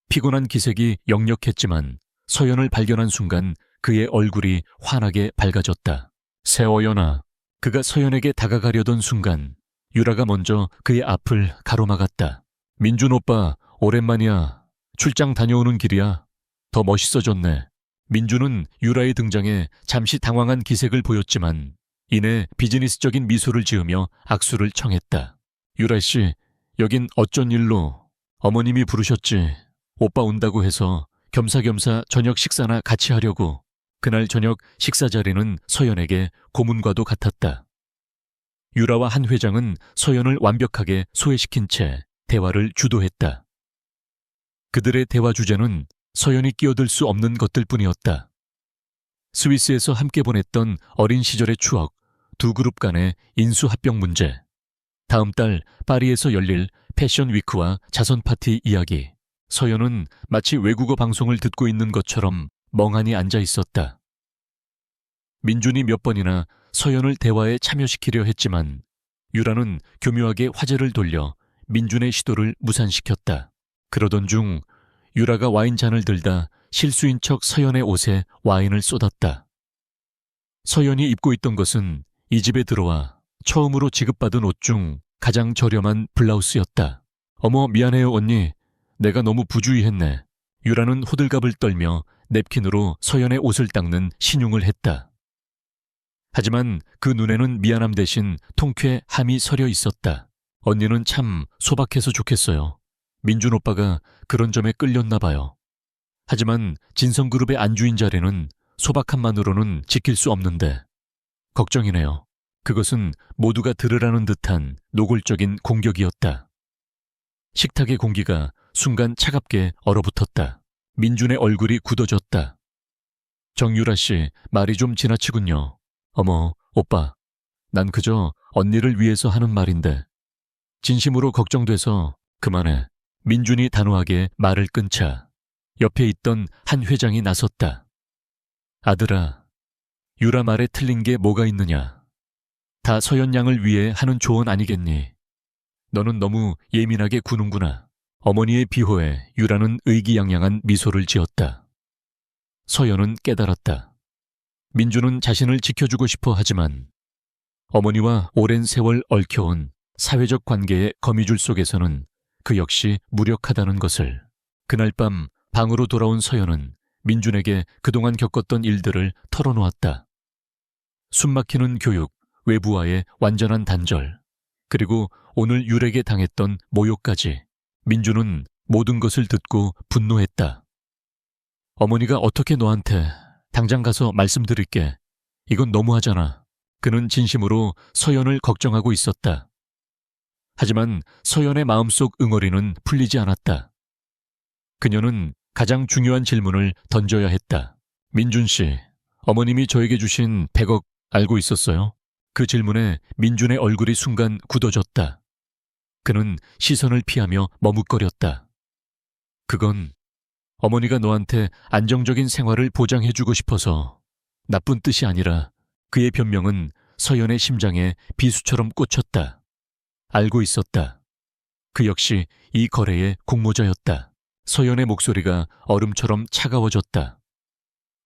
피곤한 기색이 역력했지만 서연을 발견한 순간 그의 얼굴이 환하게 밝아졌다. 세어연아. 그가 서연에게 다가가려던 순간 유라가 먼저 그의 앞을 가로막았다. 민준 오빠, 오랜만이야. 출장 다녀오는 길이야. 더 멋있어졌네. 민준은 유라의 등장에 잠시 당황한 기색을 보였지만 이내 비즈니스적인 미소를 지으며 악수를 청했다. 유라씨, 여긴 어쩐 일로? 어머님이 부르셨지. 오빠 온다고 해서 겸사겸사 저녁 식사나 같이 하려고. 그날 저녁 식사 자리는 서연에게 고문과도 같았다. 유라와 한 회장은 서연을 완벽하게 소외시킨 채 대화를 주도했다. 그들의 대화 주제는 서연이 끼어들 수 없는 것들 뿐이었다. 스위스에서 함께 보냈던 어린 시절의 추억, 두 그룹 간의 인수합병 문제, 다음 달 파리에서 열릴 패션 위크와 자선 파티 이야기. 서연은 마치 외국어 방송을 듣고 있는 것처럼 멍하니 앉아 있었다. 민준이 몇 번이나 서연을 대화에 참여시키려 했지만 유라는 교묘하게 화제를 돌려 민준의 시도를 무산시켰다. 그러던 중 유라가 와인잔을 들다 실수인 척 서연의 옷에 와인을 쏟았다. 서연이 입고 있던 것은 이 집에 들어와 처음으로 지급받은 옷 중 가장 저렴한 블라우스였다. 어머, 미안해요, 언니. 내가 너무 부주의했네. 유라는 호들갑을 떨며 냅킨으로 서연의 옷을 닦는 신용을 했다. 하지만 그 눈에는 미안함 대신 통쾌 함이 서려 있었다. 언니는 참 소박해서 좋겠어요. 민준 오빠가 그런 점에 끌렸나 봐요. 하지만 진성그룹의 안주인 자리는 소박함만으로는 지킬 수 없는데 걱정이네요. 그것은 모두가 들으라는 듯한 노골적인 공격이었다. 식탁의 공기가 순간 차갑게 얼어붙었다. 민준의 얼굴이 굳어졌다. 정유라 씨, 말이 좀 지나치군요. 어머, 오빠. 난 그저 언니를 위해서 하는 말인데. 진심으로 걱정돼서 그만해. 민준이 단호하게 말을 끊자 옆에 있던 한 회장이 나섰다. 아들아, 유라 말에 틀린 게 뭐가 있느냐. 다 서연 양을 위해 하는 조언 아니겠니? 너는 너무 예민하게 구는구나. 어머니의 비호에 유라는 의기양양한 미소를 지었다. 서연은 깨달았다. 민준은 자신을 지켜주고 싶어 하지만 어머니와 오랜 세월 얽혀온 사회적 관계의 거미줄 속에서는 그 역시 무력하다는 것을. 그날 밤 방으로 돌아온 서연은 민준에게 그동안 겪었던 일들을 털어놓았다. 숨막히는 교육, 외부와의 완전한 단절, 그리고 오늘 유라에게 당했던 모욕까지. 민준은 모든 것을 듣고 분노했다. 어머니가 어떻게 너한테 당장 가서 말씀드릴게. 이건 너무하잖아. 그는 진심으로 서연을 걱정하고 있었다. 하지만 서연의 마음속 응어리는 풀리지 않았다. 그녀는 가장 중요한 질문을 던져야 했다. 민준 씨, 어머님이 저에게 주신 100억 알고 있었어요? 그 질문에 민준의 얼굴이 순간 굳어졌다. 그는 시선을 피하며 머뭇거렸다. 그건 어머니가 너한테 안정적인 생활을 보장해주고 싶어서 나쁜 뜻이 아니라. 그의 변명은 서연의 심장에 비수처럼 꽂혔다. 알고 있었다. 그 역시 이 거래의 공모자였다. 서연의 목소리가 얼음처럼 차가워졌다.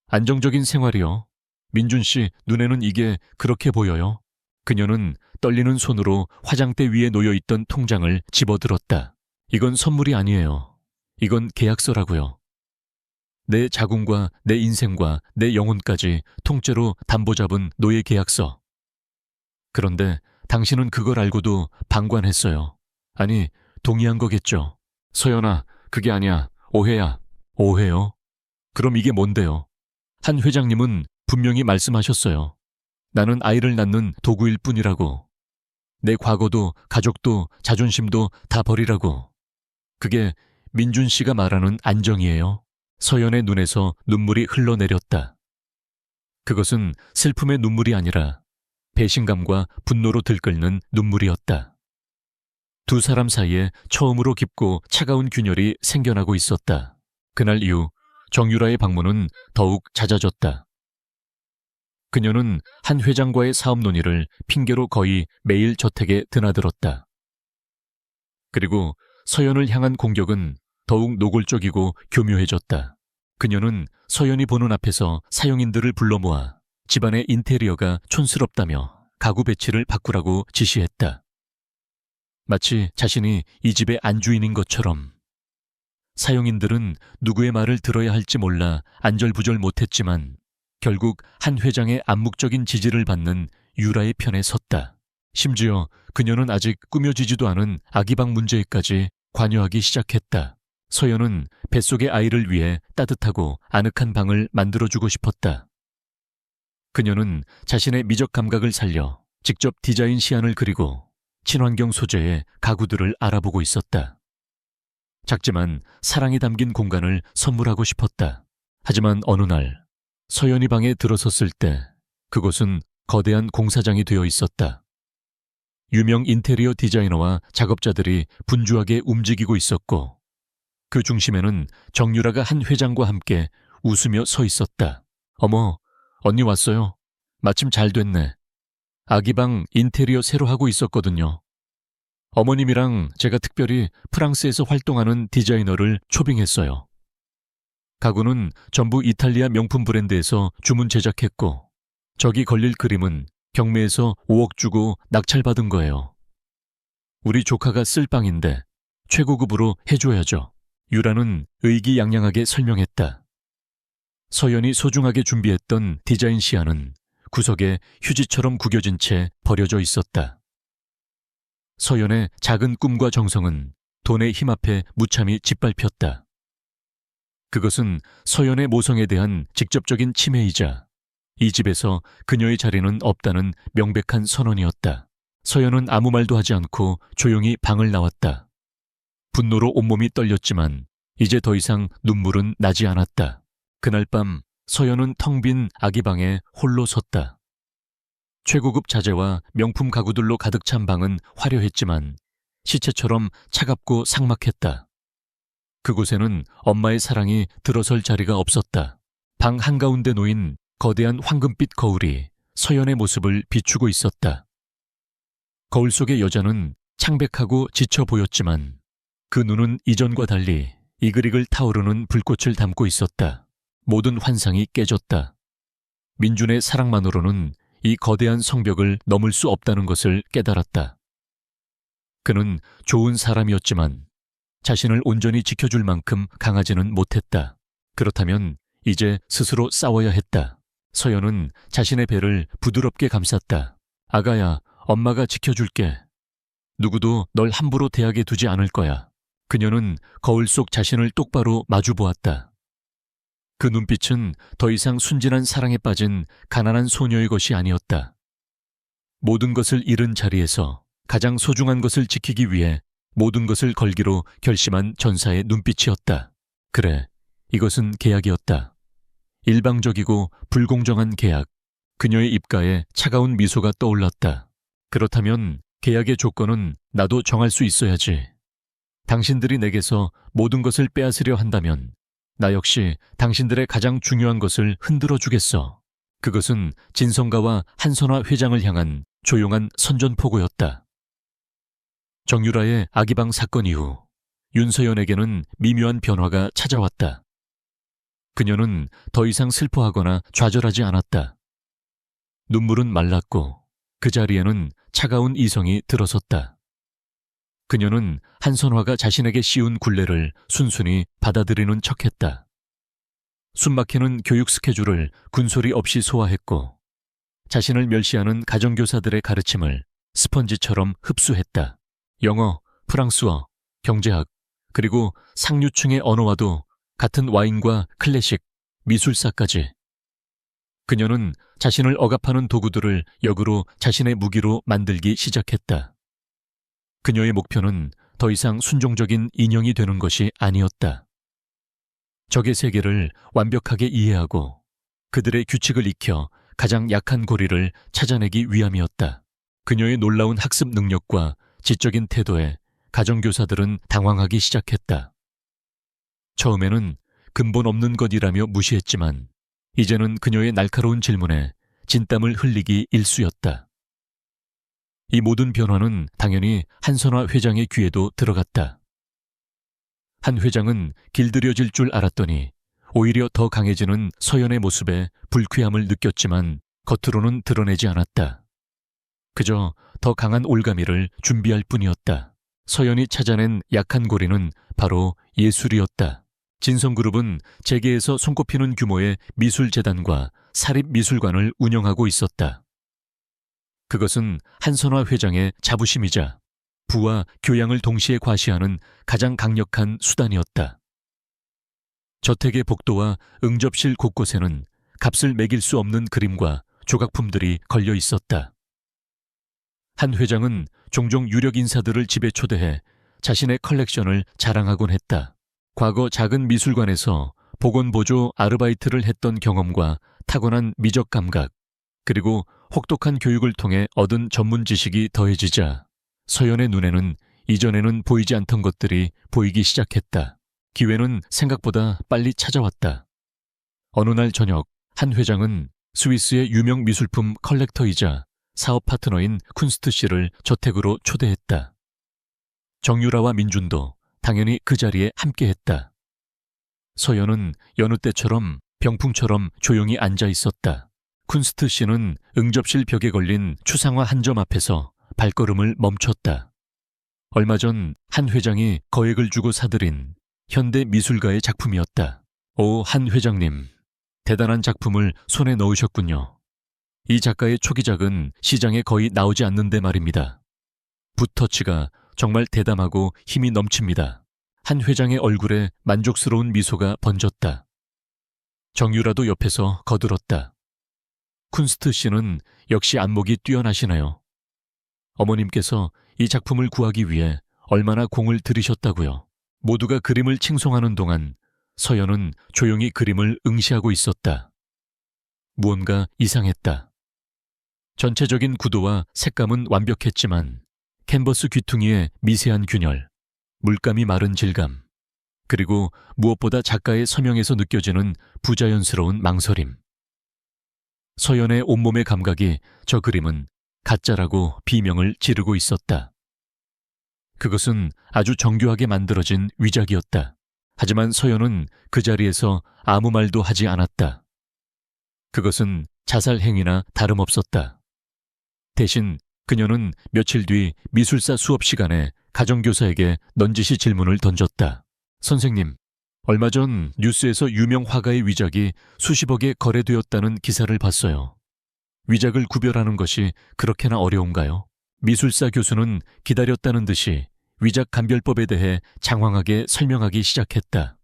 안정적인 생활이요? 민준 씨 눈에는 이게 그렇게 보여요? 그녀는 떨리는 손으로 화장대 위에 놓여있던 통장을 집어들었다. 이건 선물이 아니에요. 이건 계약서라고요. 내 자궁과 내 인생과 내 영혼까지 통째로 담보 잡은 노예 계약서. 그런데 당신은 그걸 알고도 방관했어요. 아니, 동의한 거겠죠. 서연아, 그게 아니야. 오해야. 오해요? 그럼 이게 뭔데요? 한 회장님은 분명히 말씀하셨어요. 나는 아이를 낳는 도구일 뿐이라고. 내 과거도 가족도 자존심도 다 버리라고. 그게 민준 씨가 말하는 안정이에요. 서연의 눈에서 눈물이 흘러내렸다. 그것은 슬픔의 눈물이 아니라 배신감과 분노로 들끓는 눈물이었다. 두 사람 사이에 처음으로 깊고 차가운 균열이 생겨나고 있었다. 그날 이후 정유라의 방문은 더욱 잦아졌다. 그녀는 한 회장과의 사업 논의를 핑계로 거의 매일 저택에 드나들었다. 그리고 서연을 향한 공격은 더욱 노골적이고 교묘해졌다. 그녀는 서연이 보는 앞에서 사용인들을 불러 모아 집안의 인테리어가 촌스럽다며 가구 배치를 바꾸라고 지시했다. 마치 자신이 이 집의 안주인인 것처럼. 사용인들은 누구의 말을 들어야 할지 몰라 안절부절 못했지만 결국 한 회장의 암묵적인 지지를 받는 유라의 편에 섰다. 심지어 그녀는 아직 꾸며지지도 않은 아기방 문제에까지 관여하기 시작했다. 서연은 뱃속의 아이를 위해 따뜻하고 아늑한 방을 만들어주고 싶었다. 그녀는 자신의 미적 감각을 살려 직접 디자인 시안을 그리고 친환경 소재의 가구들을 알아보고 있었다. 작지만 사랑이 담긴 공간을 선물하고 싶었다. 하지만 어느 날 서연이 방에 들어섰을 때 그곳은 거대한 공사장이 되어 있었다. 유명 인테리어 디자이너와 작업자들이 분주하게 움직이고 있었고 그 중심에는 정유라가 한 회장과 함께 웃으며 서 있었다. 어머, 언니 왔어요. 마침 잘 됐네. 아기방 인테리어 새로 하고 있었거든요. 어머님이랑 제가 특별히 프랑스에서 활동하는 디자이너를 초빙했어요. 가구는 전부 이탈리아 명품 브랜드에서 주문 제작했고 저기 걸릴 그림은 경매에서 5억 주고 낙찰받은 거예요. 우리 조카가 쓸 빵인데 최고급으로 해줘야죠. 유라는 의기양양하게 설명했다. 서연이 소중하게 준비했던 디자인 시안은 구석에 휴지처럼 구겨진 채 버려져 있었다. 서연의 작은 꿈과 정성은 돈의 힘 앞에 무참히 짓밟혔다. 그것은 서연의 모성에 대한 직접적인 침해이자 이 집에서 그녀의 자리는 없다는 명백한 선언이었다. 서연은 아무 말도 하지 않고 조용히 방을 나왔다. 분노로 온몸이 떨렸지만 이제 더 이상 눈물은 나지 않았다. 그날 밤 서연은 텅 빈 아기 방에 홀로 섰다. 최고급 자재와 명품 가구들로 가득 찬 방은 화려했지만 시체처럼 차갑고 삭막했다. 그곳에는 엄마의 사랑이 들어설 자리가 없었다. 방 한가운데 놓인 거대한 황금빛 거울이 서연의 모습을 비추고 있었다. 거울 속의 여자는 창백하고 지쳐 보였지만 그 눈은 이전과 달리 이글이글 타오르는 불꽃을 담고 있었다. 모든 환상이 깨졌다. 민준의 사랑만으로는 이 거대한 성벽을 넘을 수 없다는 것을 깨달았다. 그는 좋은 사람이었지만 자신을 온전히 지켜줄 만큼 강하지는 못했다. 그렇다면 이제 스스로 싸워야 했다. 서연은 자신의 배를 부드럽게 감쌌다. 아가야, 엄마가 지켜줄게. 누구도 널 함부로 대하게 두지 않을 거야. 그녀는 거울 속 자신을 똑바로 마주보았다. 그 눈빛은 더 이상 순진한 사랑에 빠진 가난한 소녀의 것이 아니었다. 모든 것을 잃은 자리에서 가장 소중한 것을 지키기 위해 모든 것을 걸기로 결심한 전사의 눈빛이었다. 그래, 이것은 계약이었다. 일방적이고 불공정한 계약. 그녀의 입가에 차가운 미소가 떠올랐다. 그렇다면 계약의 조건은 나도 정할 수 있어야지. 당신들이 내게서 모든 것을 빼앗으려 한다면 나 역시 당신들의 가장 중요한 것을 흔들어 주겠어. 그것은 진성가와 한선화 회장을 향한 조용한 선전포고였다. 정유라의 아기방 사건 이후 윤서연에게는 미묘한 변화가 찾아왔다. 그녀는 더 이상 슬퍼하거나 좌절하지 않았다. 눈물은 말랐고 그 자리에는 차가운 이성이 들어섰다. 그녀는 한선화가 자신에게 씌운 굴레를 순순히 받아들이는 척했다. 숨막히는 교육 스케줄을 군소리 없이 소화했고 자신을 멸시하는 가정교사들의 가르침을 스펀지처럼 흡수했다. 영어, 프랑스어, 경제학, 그리고 상류층의 언어와도 같은 와인과 클래식, 미술사까지. 그녀는 자신을 억압하는 도구들을 역으로 자신의 무기로 만들기 시작했다. 그녀의 목표는 더 이상 순종적인 인형이 되는 것이 아니었다. 적의 세계를 완벽하게 이해하고 그들의 규칙을 익혀 가장 약한 고리를 찾아내기 위함이었다. 그녀의 놀라운 학습 능력과 지적인 태도에 가정교사들은 당황하기 시작했다. 처음에는 근본 없는 것이라며 무시했지만 이제는 그녀의 날카로운 질문에 진땀을 흘리기 일쑤였다. 이 모든 변화는 당연히 한선화 회장의 귀에도 들어갔다. 한 회장은 길들여질 줄 알았더니 오히려 더 강해지는 서연의 모습에 불쾌함을 느꼈지만 겉으로는 드러내지 않았다. 그저 더 강한 올가미를 준비할 뿐이었다. 서연이 찾아낸 약한 고리는 바로 예술이었다. 진성그룹은 재계에서 손꼽히는 규모의 미술재단과 사립미술관을 운영하고 있었다. 그것은 한선화 회장의 자부심이자 부와 교양을 동시에 과시하는 가장 강력한 수단이었다. 저택의 복도와 응접실 곳곳에는 값을 매길 수 없는 그림과 조각품들이 걸려 있었다. 한 회장은 종종 유력 인사들을 집에 초대해 자신의 컬렉션을 자랑하곤 했다. 과거 작은 미술관에서 보건보조 아르바이트를 했던 경험과 타고난 미적 감각, 그리고 혹독한 교육을 통해 얻은 전문 지식이 더해지자 서연의 눈에는 이전에는 보이지 않던 것들이 보이기 시작했다. 기회는 생각보다 빨리 찾아왔다. 어느 날 저녁 한 회장은 스위스의 유명 미술품 컬렉터이자 사업 파트너인 쿤스트 씨를 저택으로 초대했다. 정유라와 민준도 당연히 그 자리에 함께했다. 서연은 여느 때처럼 병풍처럼 조용히 앉아 있었다. 쿤스트 씨는 응접실 벽에 걸린 추상화 한 점 앞에서 발걸음을 멈췄다. 얼마 전 한 회장이 거액을 주고 사들인 현대 미술가의 작품이었다. 오, 한 회장님. 대단한 작품을 손에 넣으셨군요. 이 작가의 초기작은 시장에 거의 나오지 않는데 말입니다. 붓터치가 정말 대담하고 힘이 넘칩니다. 한 회장의 얼굴에 만족스러운 미소가 번졌다. 정유라도 옆에서 거들었다. 쿤스트 씨는 역시 안목이 뛰어나시네요. 어머님께서 이 작품을 구하기 위해 얼마나 공을 들이셨다고요. 모두가 그림을 칭송하는 동안 서연은 조용히 그림을 응시하고 있었다. 무언가 이상했다. 전체적인 구도와 색감은 완벽했지만 캔버스 귀퉁이의 미세한 균열, 물감이 마른 질감, 그리고 무엇보다 작가의 서명에서 느껴지는 부자연스러운 망설임. 서연의 온몸의 감각이 저 그림은 가짜라고 비명을 지르고 있었다. 그것은 아주 정교하게 만들어진 위작이었다. 하지만 서연은 그 자리에서 아무 말도 하지 않았다. 그것은 자살 행위나 다름없었다. 대신 그녀는 며칠 뒤 미술사 수업 시간에 가정교사에게 넌지시 질문을 던졌다. 선생님, 얼마 전 뉴스에서 유명 화가의 위작이 수십억에 거래되었다는 기사를 봤어요. 위작을 구별하는 것이 그렇게나 어려운가요? 미술사 교수는 기다렸다는 듯이 위작 감별법에 대해 장황하게 설명하기 시작했다.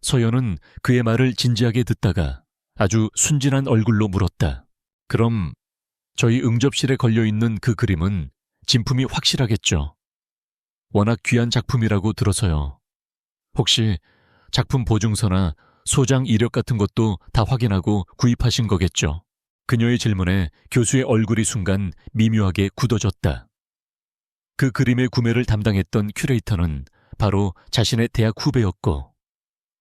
서연은 그의 말을 진지하게 듣다가 아주 순진한 얼굴로 물었다. 그럼 저희 응접실에 걸려있는 그 그림은 진품이 확실하겠죠? 워낙 귀한 작품이라고 들어서요. 혹시 작품 보증서나 소장 이력 같은 것도 다 확인하고 구입하신 거겠죠? 그녀의 질문에 교수의 얼굴이 순간 미묘하게 굳어졌다. 그 그림의 구매를 담당했던 큐레이터는 바로 자신의 대학 후배였고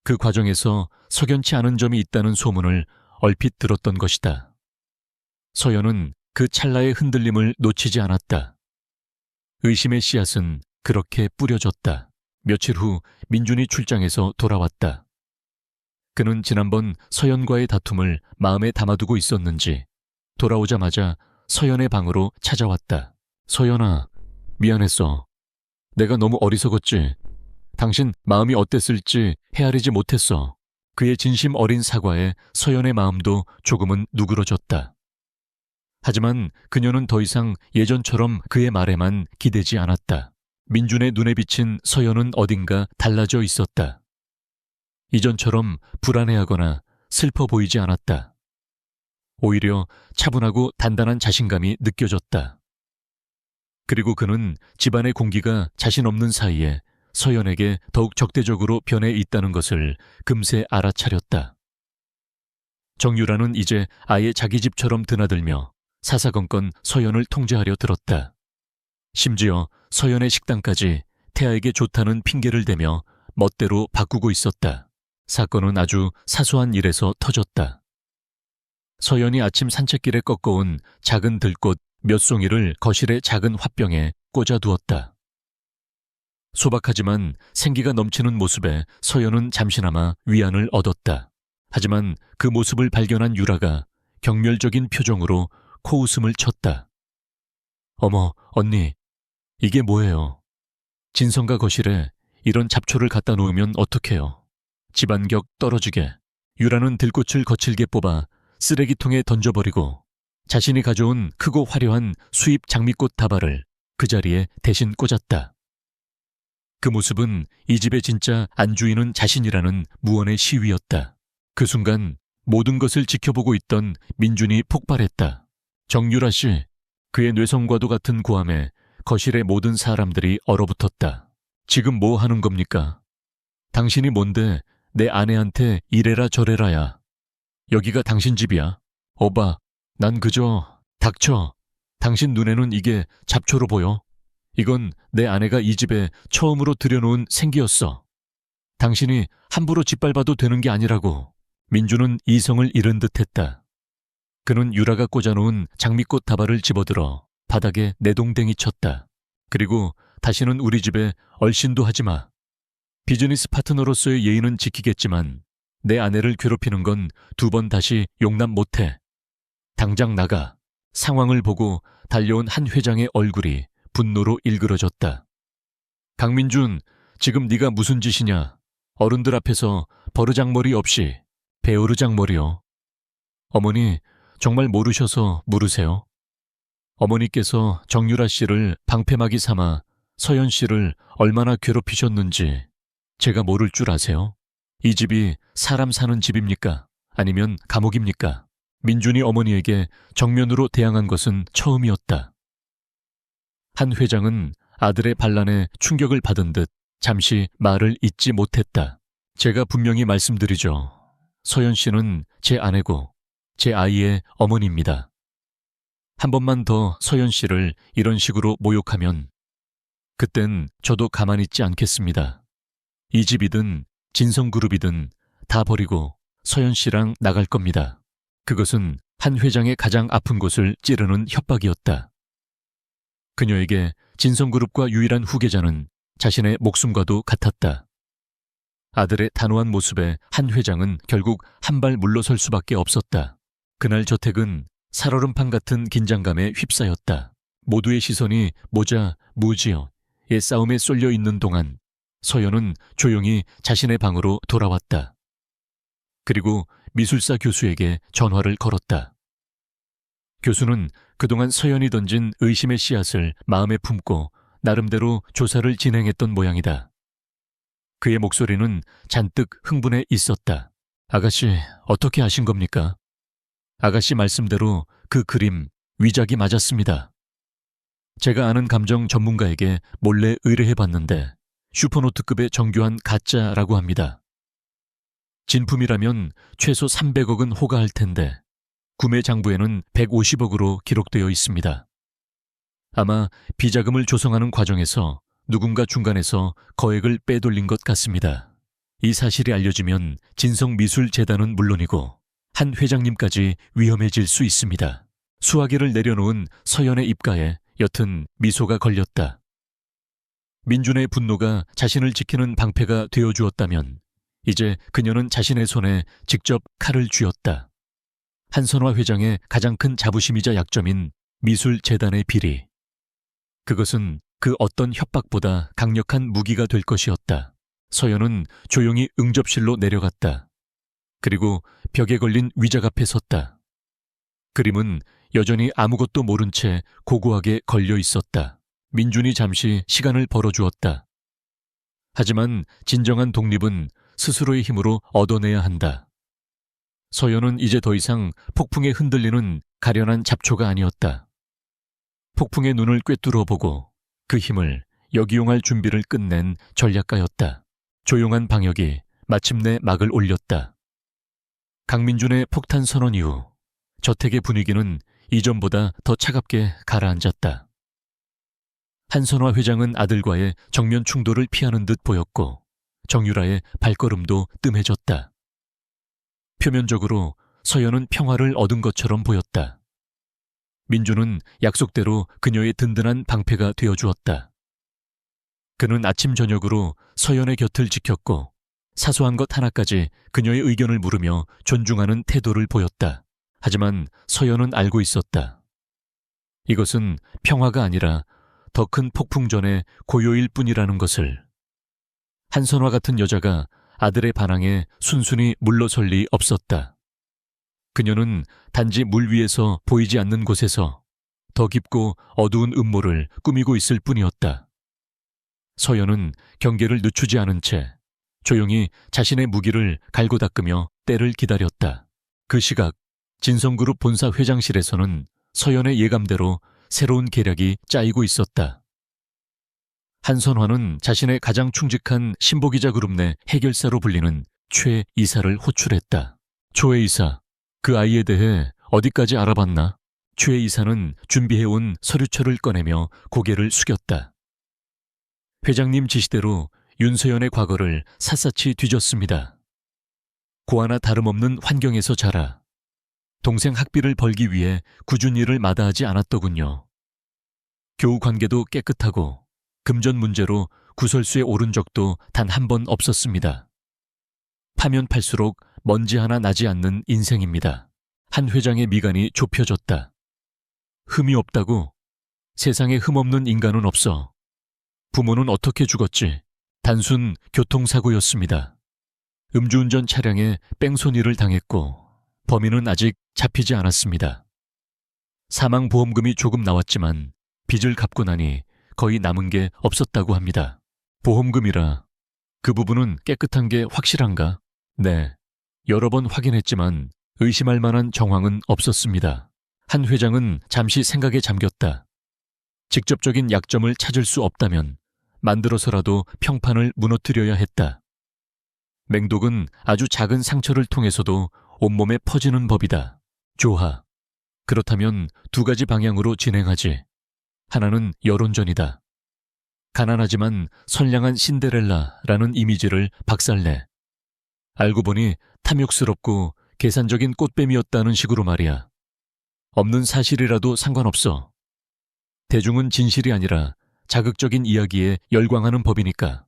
그 과정에서 석연치 않은 점이 있다는 소문을 얼핏 들었던 것이다. 서연은 그 찰나의 흔들림을 놓치지 않았다. 의심의 씨앗은 그렇게 뿌려졌다. 며칠 후 민준이 출장에서 돌아왔다. 그는 지난번 서연과의 다툼을 마음에 담아두고 있었는지 돌아오자마자 서연의 방으로 찾아왔다. 서연아, 미안했어. 내가 너무 어리석었지. 당신 마음이 어땠을지 헤아리지 못했어. 그의 진심 어린 사과에 서연의 마음도 조금은 누그러졌다. 하지만 그녀는 더 이상 예전처럼 그의 말에만 기대지 않았다. 민준의 눈에 비친 서연은 어딘가 달라져 있었다. 이전처럼 불안해하거나 슬퍼 보이지 않았다. 오히려 차분하고 단단한 자신감이 느껴졌다. 그리고 그는 집안의 공기가 자신 없는 사이에 서연에게 더욱 적대적으로 변해 있다는 것을 금세 알아차렸다. 정유라는 이제 아예 자기 집처럼 드나들며 사사건건 서연을 통제하려 들었다. 심지어 서연의 식당까지 태아에게 좋다는 핑계를 대며 멋대로 바꾸고 있었다. 사건은 아주 사소한 일에서 터졌다. 서연이 아침 산책길에 꺾어온 작은 들꽃 몇 송이를 거실의 작은 화병에 꽂아두었다. 소박하지만 생기가 넘치는 모습에 서연은 잠시나마 위안을 얻었다. 하지만 그 모습을 발견한 유라가 경멸적인 표정으로 코웃음을 쳤다. 어머, 언니, 이게 뭐예요? 진성가 거실에 이런 잡초를 갖다 놓으면 어떡해요? 집안격 떨어지게. 유라는 들꽃을 거칠게 뽑아 쓰레기통에 던져버리고 자신이 가져온 크고 화려한 수입 장미꽃 다발을 그 자리에 대신 꽂았다. 그 모습은 이 집의 진짜 안주인은 자신이라는 무언의 시위였다. 그 순간 모든 것을 지켜보고 있던 민준이 폭발했다. 정유라 씨, 그의 뇌성과도 같은 고함에 거실의 모든 사람들이 얼어붙었다. 지금 뭐 하는 겁니까? 당신이 뭔데 내 아내한테 이래라 저래라야. 여기가 당신 집이야. 오빠, 난 그저 닥쳐. 당신 눈에는 이게 잡초로 보여? 이건 내 아내가 이 집에 처음으로 들여놓은 생기였어. 당신이 함부로 짓밟아도 되는 게 아니라고. 민주는 이성을 잃은 듯했다. 그는 유라가 꽂아놓은 장미꽃 다발을 집어들어 바닥에 내동댕이 쳤다. 그리고 다시는 우리 집에 얼씬도 하지 마. 비즈니스 파트너로서의 예의는 지키겠지만 내 아내를 괴롭히는 건 2번 다시 용납 못해. 당장 나가. 상황을 보고 달려온 한 회장의 얼굴이 분노로 일그러졌다. 강민준, 지금 네가 무슨 짓이냐? 어른들 앞에서 버르장머리 없이 베어르장머리요. 어머니, 정말 모르셔서 물으세요. 어머니께서 정유라 씨를 방패막이 삼아 서연 씨를 얼마나 괴롭히셨는지 제가 모를 줄 아세요? 이 집이 사람 사는 집입니까? 아니면 감옥입니까? 민준이 어머니에게 정면으로 대항한 것은 처음이었다. 한 회장은 아들의 반란에 충격을 받은 듯 잠시 말을 잇지 못했다. 제가 분명히 말씀드리죠. 서연 씨는 제 아내고 제 아이의 어머니입니다. 한 번만 더 서연 씨를 이런 식으로 모욕하면 그땐 저도 가만히 있지 않겠습니다. 이 집이든 진성그룹이든 다 버리고 서연 씨랑 나갈 겁니다. 그것은 한 회장의 가장 아픈 곳을 찌르는 협박이었다. 그녀에게 진성그룹과 유일한 후계자는 자신의 목숨과도 같았다. 아들의 단호한 모습에 한 회장은 결국 한 발 물러설 수밖에 없었다. 그날 저택은 살얼음판 같은 긴장감에 휩싸였다. 모두의 시선이 모자, 무지어의 싸움에 쏠려 있는 동안 서연은 조용히 자신의 방으로 돌아왔다. 그리고 미술사 교수에게 전화를 걸었다. 교수는 그동안 서연이 던진 의심의 씨앗을 마음에 품고 나름대로 조사를 진행했던 모양이다. 그의 목소리는 잔뜩 흥분해 있었다. 아가씨, 어떻게 아신 겁니까? 아가씨 말씀대로 그 그림 위작이 맞았습니다. 제가 아는 감정 전문가에게 몰래 의뢰해봤는데 슈퍼노트급의 정교한 가짜라고 합니다. 진품이라면 최소 300억은 호가할 텐데 구매 장부에는 150억으로 기록되어 있습니다. 아마 비자금을 조성하는 과정에서 누군가 중간에서 거액을 빼돌린 것 같습니다. 이 사실이 알려지면 진성미술재단은 물론이고 한 회장님까지 위험해질 수 있습니다. 수화기를 내려놓은 서연의 입가에 옅은 미소가 걸렸다. 민준의 분노가 자신을 지키는 방패가 되어주었다면 이제 그녀는 자신의 손에 직접 칼을 쥐었다. 한선화 회장의 가장 큰 자부심이자 약점인 미술재단의 비리. 그것은 그 어떤 협박보다 강력한 무기가 될 것이었다. 서연은 조용히 응접실로 내려갔다. 그리고 벽에 걸린 위작 앞에 섰다. 그림은 여전히 아무것도 모른 채 고고하게 걸려 있었다. 민준이 잠시 시간을 벌어주었다. 하지만 진정한 독립은 스스로의 힘으로 얻어내야 한다. 서연은 이제 더 이상 폭풍에 흔들리는 가련한 잡초가 아니었다. 폭풍의 눈을 꿰뚫어 보고 그 힘을 역이용할 준비를 끝낸 전략가였다. 조용한 방역이 마침내 막을 올렸다. 강민준의 폭탄 선언 이후 저택의 분위기는 이전보다 더 차갑게 가라앉았다. 한선화 회장은 아들과의 정면 충돌을 피하는 듯 보였고 정유라의 발걸음도 뜸해졌다. 표면적으로 서연은 평화를 얻은 것처럼 보였다. 민준은 약속대로 그녀의 든든한 방패가 되어주었다. 그는 아침 저녁으로 서연의 곁을 지켰고 사소한 것 하나까지 그녀의 의견을 물으며 존중하는 태도를 보였다. 하지만 서연은 알고 있었다. 이것은 평화가 아니라 더 큰 폭풍 전의 고요일 뿐이라는 것을. 한선화 같은 여자가 아들의 반항에 순순히 물러설 리 없었다. 그녀는 단지 물 위에서 보이지 않는 곳에서 더 깊고 어두운 음모를 꾸미고 있을 뿐이었다. 서연은 경계를 늦추지 않은 채 조용히 자신의 무기를 갈고 닦으며 때를 기다렸다. 그 시각 진성그룹 본사 회장실에서는 서연의 예감대로 새로운 계략이 짜이고 있었다. 한선화는 자신의 가장 충직한 신보기자 그룹 내 해결사로 불리는 최 이사를 호출했다. 최 이사, 그 아이에 대해 어디까지 알아봤나? 최 이사는 준비해온 서류철을 꺼내며 고개를 숙였다. 회장님 지시대로 윤서연의 과거를 샅샅이 뒤졌습니다. 고아나 다름없는 환경에서 자라 동생 학비를 벌기 위해 굳은 일을 마다하지 않았더군요. 교우 관계도 깨끗하고 금전 문제로 구설수에 오른 적도 단 한 번 없었습니다. 파면 팔수록 먼지 하나 나지 않는 인생입니다. 한 회장의 미간이 좁혀졌다. 흠이 없다고? 세상에 흠없는 인간은 없어. 부모는 어떻게 죽었지? 단순 교통사고였습니다. 음주운전 차량에 뺑소니를 당했고 범인은 아직 잡히지 않았습니다. 사망보험금이 조금 나왔지만 빚을 갚고 나니 거의 남은 게 없었다고 합니다. 보험금이라 그 부분은 깨끗한 게 확실한가? 네, 여러 번 확인했지만 의심할 만한 정황은 없었습니다. 한 회장은 잠시 생각에 잠겼다. 직접적인 약점을 찾을 수 없다면 만들어서라도 평판을 무너뜨려야 했다. 맹독은 아주 작은 상처를 통해서도 온몸에 퍼지는 법이다. 좋아. 그렇다면 두 가지 방향으로 진행하지. 하나는 여론전이다. 가난하지만 선량한 신데렐라라는 이미지를 박살내. 알고 보니 탐욕스럽고 계산적인 꽃뱀이었다는 식으로 말이야. 없는 사실이라도 상관없어. 대중은 진실이 아니라 자극적인 이야기에 열광하는 법이니까.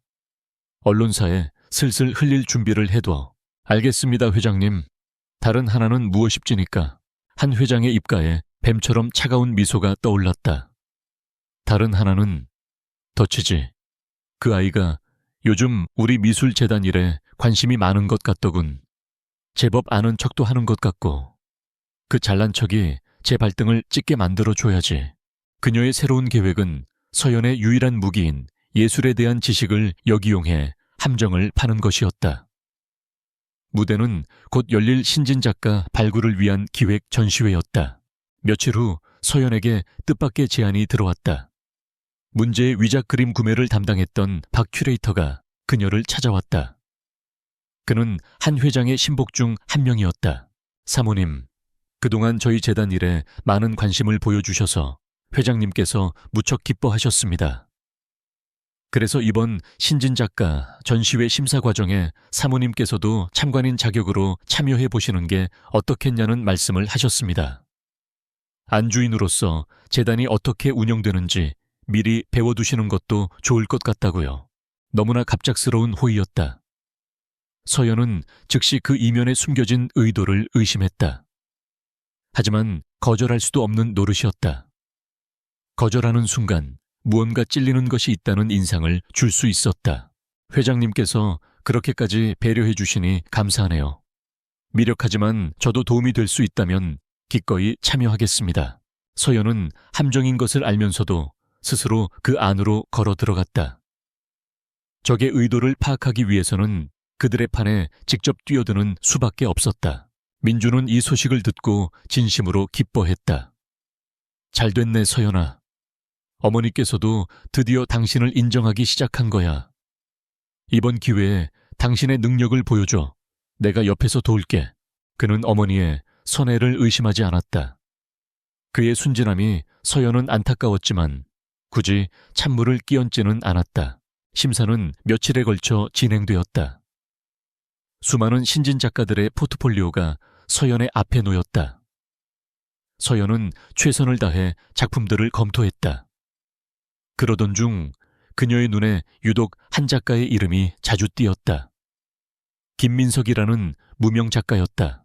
언론사에 슬슬 흘릴 준비를 해둬. 알겠습니다, 회장님. 다른 하나는 무엇입니까? 한 회장의 입가에 뱀처럼 차가운 미소가 떠올랐다. 다른 하나는 덧치지. 그 아이가 요즘 우리 미술재단 일에 관심이 많은 것 같더군. 제법 아는 척도 하는 것 같고. 그 잘난 척이 제 발등을 찢게 만들어줘야지. 그녀의 새로운 계획은 서연의 유일한 무기인 예술에 대한 지식을 역이용해 함정을 파는 것이었다. 무대는 곧 열릴 신진작가 발굴을 위한 기획 전시회였다. 며칠 후 서연에게 뜻밖의 제안이 들어왔다. 문제의 위작 그림 구매를 담당했던 박 큐레이터가 그녀를 찾아왔다. 그는 한 회장의 신복 중 한 명이었다. 사모님, 그동안 저희 재단 일에 많은 관심을 보여주셔서 회장님께서 무척 기뻐하셨습니다. 그래서 이번 신진작가 전시회 심사 과정에 사모님께서도 참관인 자격으로 참여해 보시는 게 어떻겠냐는 말씀을 하셨습니다. 안주인으로서 재단이 어떻게 운영되는지 미리 배워두시는 것도 좋을 것 같다고요. 너무나 갑작스러운 호의였다. 서연은 즉시 그 이면에 숨겨진 의도를 의심했다. 하지만 거절할 수도 없는 노릇이었다. 거절하는 순간 무언가 찔리는 것이 있다는 인상을 줄 수 있었다. 회장님께서 그렇게까지 배려해 주시니 감사하네요. 미력하지만 저도 도움이 될 수 있다면 기꺼이 참여하겠습니다. 서연은 함정인 것을 알면서도 스스로 그 안으로 걸어 들어갔다. 적의 의도를 파악하기 위해서는 그들의 판에 직접 뛰어드는 수밖에 없었다. 민주는 이 소식을 듣고 진심으로 기뻐했다. 잘됐네, 서연아. 어머니께서도 드디어 당신을 인정하기 시작한 거야. 이번 기회에 당신의 능력을 보여줘. 내가 옆에서 도울게. 그는 어머니의 선애를 의심하지 않았다. 그의 순진함이 서연은 안타까웠지만 굳이 찬물을 끼얹지는 않았다. 심사는 며칠에 걸쳐 진행되었다. 수많은 신진 작가들의 포트폴리오가 서연의 앞에 놓였다. 서연은 최선을 다해 작품들을 검토했다. 그러던 중 그녀의 눈에 유독 한 작가의 이름이 자주 띄었다. 김민석이라는 무명 작가였다.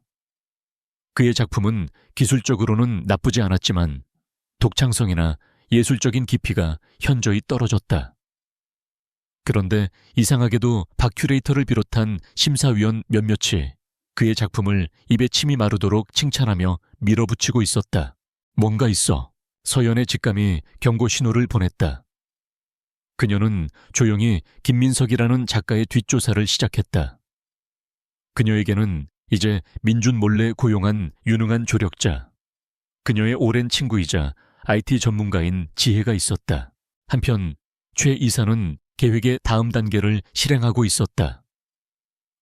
그의 작품은 기술적으로는 나쁘지 않았지만 독창성이나 예술적인 깊이가 현저히 떨어졌다. 그런데 이상하게도 박 큐레이터를 비롯한 심사위원 몇몇이 그의 작품을 입에 침이 마르도록 칭찬하며 밀어붙이고 있었다. 뭔가 있어. 서연의 직감이 경고 신호를 보냈다. 그녀는 조용히 김민석이라는 작가의 뒷조사를 시작했다. 그녀에게는 이제 민준 몰래 고용한 유능한 조력자, 그녀의 오랜 친구이자 IT 전문가인 지혜가 있었다. 한편 최 이사는 계획의 다음 단계를 실행하고 있었다.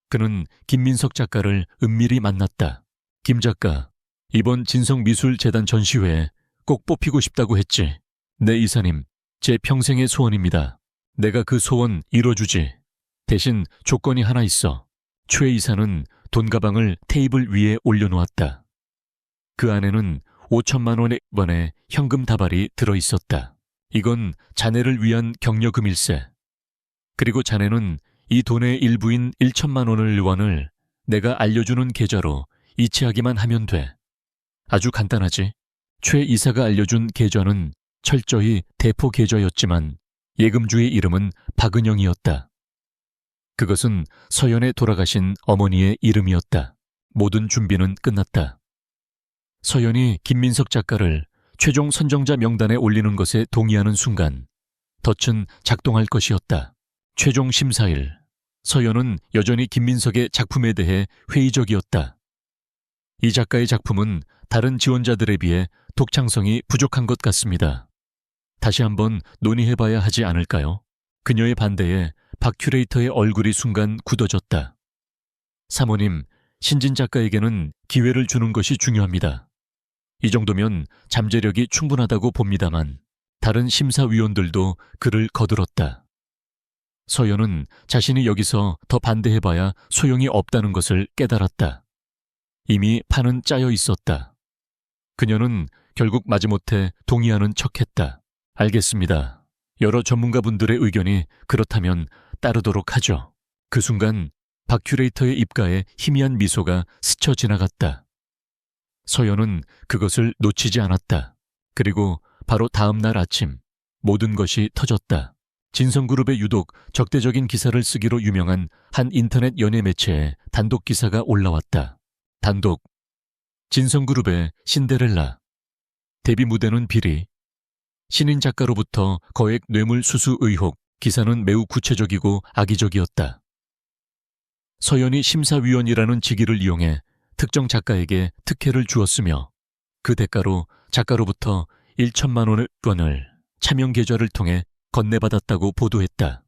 그는 김민석 작가를 은밀히 만났다. 김 작가, 이번 진성미술재단 전시회에 꼭 뽑히고 싶다고 했지. 네, 이사님. 제 평생의 소원입니다. 내가 그 소원 이뤄주지. 대신 조건이 하나 있어. 최 이사는 돈가방을 테이블 위에 올려놓았다. 그 안에는 5천만 원의 현금 다발이 들어있었다. 이건 자네를 위한 격려금일세. 그리고 자네는 이 돈의 일부인 1천만 원을 내가 알려주는 계좌로 이체하기만 하면 돼. 아주 간단하지. 최 이사가 알려준 계좌는 철저히 대포 계좌였지만 예금주의 이름은 박은영이었다. 그것은 서연의 돌아가신 어머니의 이름이었다. 모든 준비는 끝났다. 서연이 김민석 작가를 최종 선정자 명단에 올리는 것에 동의하는 순간 덫은 작동할 것이었다. 최종 심사일, 서연은 여전히 김민석의 작품에 대해 회의적이었다. 이 작가의 작품은 다른 지원자들에 비해 독창성이 부족한 것 같습니다. 다시 한번 논의해봐야 하지 않을까요? 그녀의 반대에 박 큐레이터의 얼굴이 순간 굳어졌다. 사모님, 신진 작가에게는 기회를 주는 것이 중요합니다. 이 정도면 잠재력이 충분하다고 봅니다만 다른 심사위원들도 그를 거들었다. 서연은 자신이 여기서 더 반대해봐야 소용이 없다는 것을 깨달았다. 이미 판은 짜여 있었다. 그녀는 결국 마지못해 동의하는 척했다. 알겠습니다. 여러 전문가분들의 의견이 그렇다면 따르도록 하죠. 그 순간 박 큐레이터의 입가에 희미한 미소가 스쳐 지나갔다. 서연은 그것을 놓치지 않았다. 그리고 바로 다음 날 아침 모든 것이 터졌다. 진성그룹의 유독 적대적인 기사를 쓰기로 유명한 한 인터넷 연예 매체에 단독 기사가 올라왔다. 단독. 진성그룹의 신데렐라. 데뷔 무대는 비리. 신인 작가로부터 거액 뇌물 수수 의혹. 기사는 매우 구체적이고 악의적이었다. 서연이 심사위원이라는 직위를 이용해 특정 작가에게 특혜를 주었으며 그 대가로 작가로부터 1천만 원을 차명 계좌를 통해 건네받았다고 보도했다.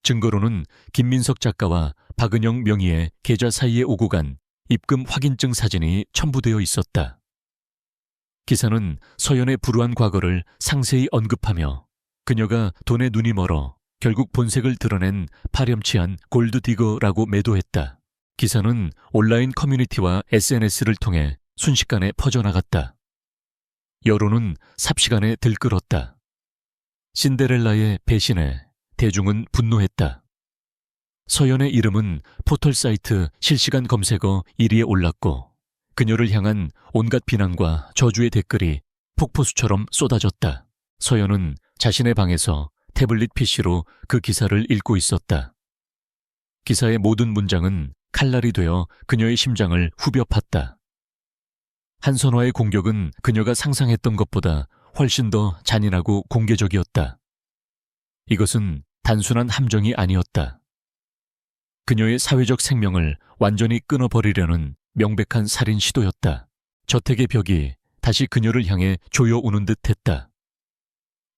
증거로는 김민석 작가와 박은영 명의의 계좌 사이에 오고 간 입금 확인증 사진이 첨부되어 있었다. 기사는 서연의 불우한 과거를 상세히 언급하며 그녀가 돈에 눈이 멀어 결국 본색을 드러낸 파렴치한 골드디거라고 매도했다. 기사는 온라인 커뮤니티와 SNS를 통해 순식간에 퍼져나갔다. 여론은 삽시간에 들끓었다. 신데렐라의 배신에 대중은 분노했다. 서연의 이름은 포털사이트 실시간 검색어 1위에 올랐고 그녀를 향한 온갖 비난과 저주의 댓글이 폭포수처럼 쏟아졌다. 서연은 자신의 방에서 태블릿 PC로 그 기사를 읽고 있었다. 기사의 모든 문장은 칼날이 되어 그녀의 심장을 후벼 팠다. 한선화의 공격은 그녀가 상상했던 것보다 훨씬 더 잔인하고 공개적이었다. 이것은 단순한 함정이 아니었다. 그녀의 사회적 생명을 완전히 끊어버리려는 명백한 살인 시도였다. 저택의 벽이 다시 그녀를 향해 조여오는 듯했다.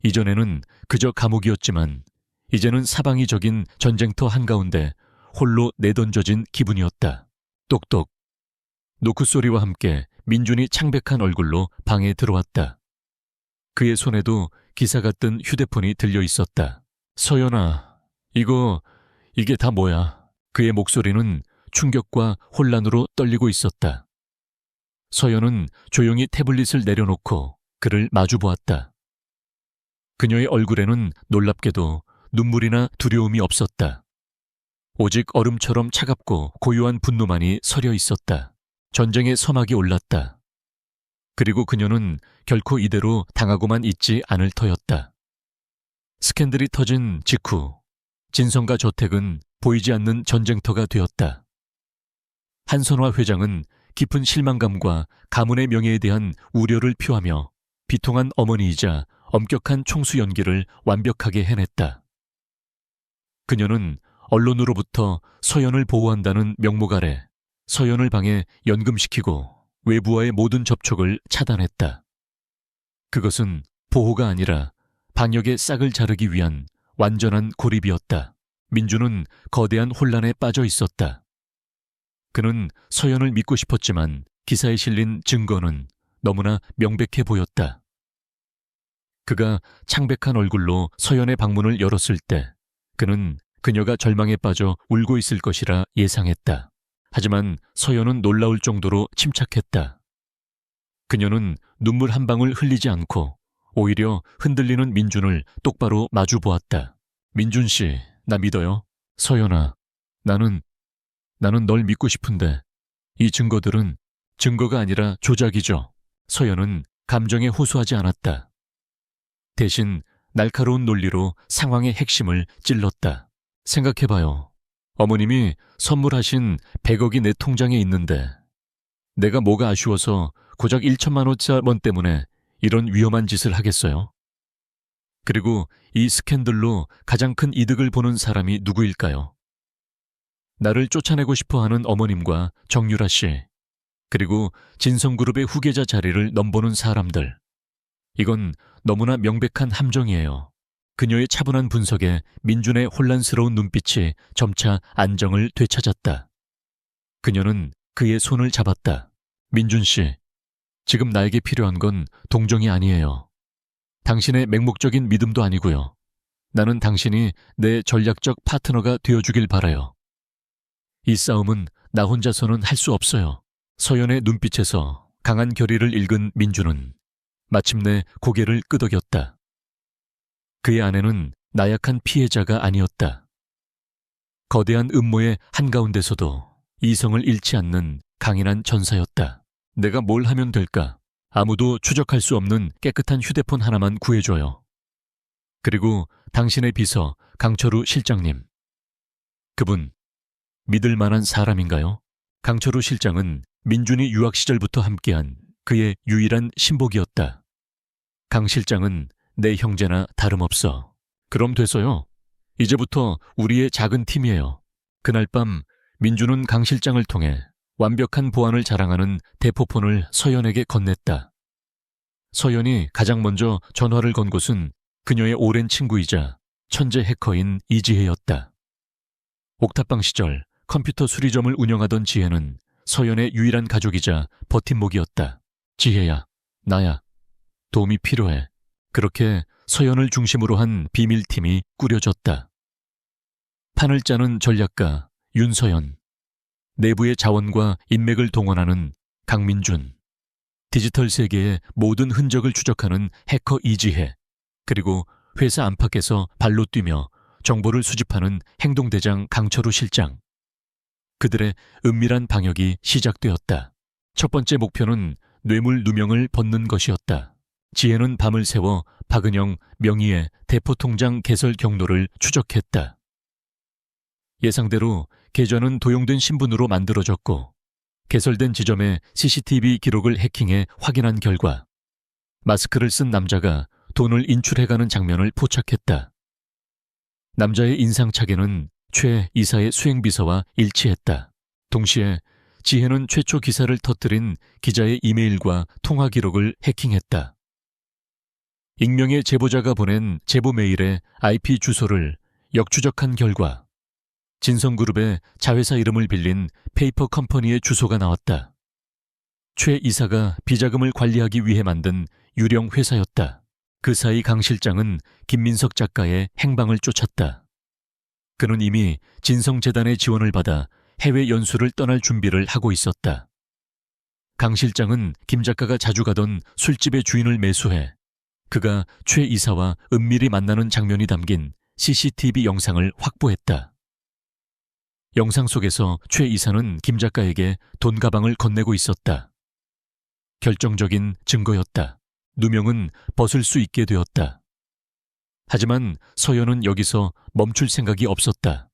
이전에는 그저 감옥이었지만 이제는 사방이 적인 전쟁터 한가운데 홀로 내던져진 기분이었다. 똑똑. 노크 소리와 함께 민준이 창백한 얼굴로 방에 들어왔다. 그의 손에도 기사가 뜬 휴대폰이 들려 있었다. 서연아, 이게 다 뭐야? 그의 목소리는 충격과 혼란으로 떨리고 있었다. 서연은 조용히 태블릿을 내려놓고 그를 마주보았다. 그녀의 얼굴에는 놀랍게도 눈물이나 두려움이 없었다. 오직 얼음처럼 차갑고 고요한 분노만이 서려 있었다. 전쟁의 서막이 올랐다. 그리고 그녀는 결코 이대로 당하고만 있지 않을 터였다. 스캔들이 터진 직후 진성가 저택은 보이지 않는 전쟁터가 되었다. 한선화 회장은 깊은 실망감과 가문의 명예에 대한 우려를 표하며 비통한 어머니이자 엄격한 총수 연기를 완벽하게 해냈다. 그녀는 언론으로부터 서연을 보호한다는 명목 아래 서연을 방에 연금시키고 외부와의 모든 접촉을 차단했다. 그것은 보호가 아니라 방역의 싹을 자르기 위한 완전한 고립이었다. 민주는 거대한 혼란에 빠져 있었다. 그는 서연을 믿고 싶었지만 기사에 실린 증거는 너무나 명백해 보였다. 그가 창백한 얼굴로 서연의 방문을 열었을 때 그는 그녀가 절망에 빠져 울고 있을 것이라 예상했다. 하지만 서연은 놀라울 정도로 침착했다. 그녀는 눈물 한 방울 흘리지 않고 오히려 흔들리는 민준을 똑바로 마주 보았다. 민준 씨, 나 믿어요? 서연아, 나는 널 믿고 싶은데 이 증거들은 증거가 아니라 조작이죠. 서연은 감정에 호소하지 않았다. 대신 날카로운 논리로 상황의 핵심을 찔렀다. 생각해봐요. 어머님이 선물하신 100억이 내 통장에 있는데 내가 뭐가 아쉬워서 고작 1천만 원짜리 때문에 이런 위험한 짓을 하겠어요? 그리고 이 스캔들로 가장 큰 이득을 보는 사람이 누구일까요? 나를 쫓아내고 싶어하는 어머님과 정유라 씨, 그리고 진성그룹의 후계자 자리를 넘보는 사람들. 이건 너무나 명백한 함정이에요. 그녀의 차분한 분석에 민준의 혼란스러운 눈빛이 점차 안정을 되찾았다. 그녀는 그의 손을 잡았다. 민준 씨, 지금 나에게 필요한 건 동정이 아니에요. 당신의 맹목적인 믿음도 아니고요. 나는 당신이 내 전략적 파트너가 되어주길 바라요. 이 싸움은 나 혼자서는 할 수 없어요. 서연의 눈빛에서 강한 결의를 읽은 민준은 마침내 고개를 끄덕였다. 그의 아내는 나약한 피해자가 아니었다. 거대한 음모의 한가운데서도 이성을 잃지 않는 강인한 전사였다. 내가 뭘 하면 될까? 아무도 추적할 수 없는 깨끗한 휴대폰 하나만 구해줘요. 그리고 당신의 비서 강철우 실장님. 그분 믿을 만한 사람인가요? 강철우 실장은 민준이 유학 시절부터 함께한 그의 유일한 신복이었다. 강 실장은 내 형제나 다름없어. 그럼 됐어요. 이제부터 우리의 작은 팀이에요. 그날 밤 민준은 강 실장을 통해 완벽한 보안을 자랑하는 대포폰을 서연에게 건넸다. 서연이 가장 먼저 전화를 건 곳은 그녀의 오랜 친구이자 천재 해커인 이지혜였다. 옥탑방 시절 컴퓨터 수리점을 운영하던 지혜는 서연의 유일한 가족이자 버팀목이었다. 지혜야, 나야. 도움이 필요해. 그렇게 서연을 중심으로 한 비밀팀이 꾸려졌다. 판을 짜는 전략가 윤서연, 내부의 자원과 인맥을 동원하는 강민준, 디지털 세계의 모든 흔적을 추적하는 해커 이지혜, 그리고 회사 안팎에서 발로 뛰며 정보를 수집하는 행동대장 강철우 실장. 그들의 은밀한 방역이 시작되었다. 첫 번째 목표는 뇌물 누명을 벗는 것이었다. 지혜는 밤을 새워 박은영, 명희의 대포통장 개설 경로를 추적했다. 예상대로 계좌는 도용된 신분으로 만들어졌고 개설된 지점의 CCTV 기록을 해킹해 확인한 결과 마스크를 쓴 남자가 돈을 인출해가는 장면을 포착했다. 남자의 인상착의는 최 이사의 수행비서와 일치했다. 동시에 지혜는 최초 기사를 터뜨린 기자의 이메일과 통화 기록을 해킹했다. 익명의 제보자가 보낸 제보 메일의 IP 주소를 역추적한 결과 진성그룹의 자회사 이름을 빌린 페이퍼 컴퍼니의 주소가 나왔다. 최 이사가 비자금을 관리하기 위해 만든 유령 회사였다. 그 사이 강 실장은 김민석 작가의 행방을 쫓았다. 그는 이미 진성재단의 지원을 받아 해외 연수를 떠날 준비를 하고 있었다. 강 실장은 김 작가가 자주 가던 술집의 주인을 매수해 그가 최 이사와 은밀히 만나는 장면이 담긴 CCTV 영상을 확보했다. 영상 속에서 최 이사는 김 작가에게 돈 가방을 건네고 있었다. 결정적인 증거였다. 누명은 벗을 수 있게 되었다. 하지만 서연은 여기서 멈출 생각이 없었다.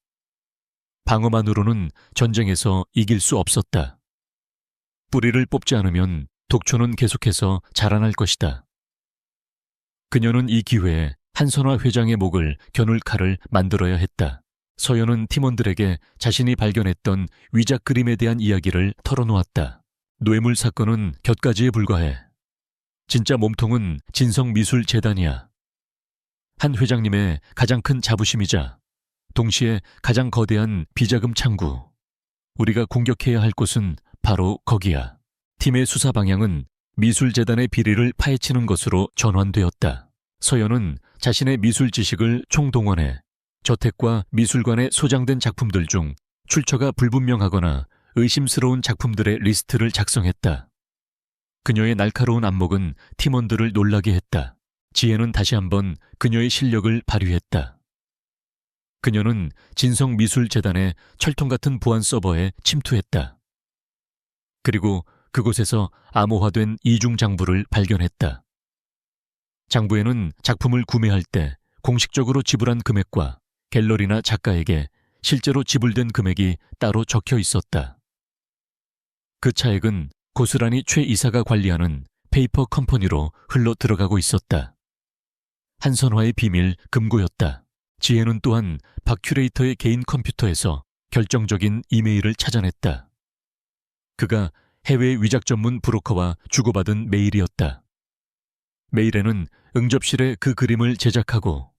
방어만으로는 전쟁에서 이길 수 없었다. 뿌리를 뽑지 않으면 독초는 계속해서 자라날 것이다. 그녀는 이 기회에 한선화 회장의 목을 겨눌 칼을 만들어야 했다. 서연은 팀원들에게 자신이 발견했던 위작 그림에 대한 이야기를 털어놓았다. 뇌물 사건은 곁가지에 불과해. 진짜 몸통은 진성미술재단이야. 한 회장님의 가장 큰 자부심이자 동시에 가장 거대한 비자금 창구. 우리가 공격해야 할 곳은 바로 거기야. 팀의 수사 방향은 미술재단의 비리를 파헤치는 것으로 전환되었다. 서연은 자신의 미술 지식을 총동원해 저택과 미술관에 소장된 작품들 중 출처가 불분명하거나 의심스러운 작품들의 리스트를 작성했다. 그녀의 날카로운 안목은 팀원들을 놀라게 했다. 지혜는 다시 한번 그녀의 실력을 발휘했다. 그녀는 진성미술재단의 철통 같은 보안 서버에 침투했다. 그리고 그곳에서 암호화된 이중장부를 발견했다. 장부에는 작품을 구매할 때 공식적으로 지불한 금액과 갤러리나 작가에게 실제로 지불된 금액이 따로 적혀 있었다. 그 차액은 고스란히 최 이사가 관리하는 페이퍼 컴퍼니로 흘러 들어가고 있었다. 한선화의 비밀 금고였다. 지혜는 또한 박 큐레이터의 개인 컴퓨터에서 결정적인 이메일을 찾아냈다. 그가 해외 위작 전문 브로커와 주고받은 메일이었다. 메일에는 응접실에 그 그림을 제작하고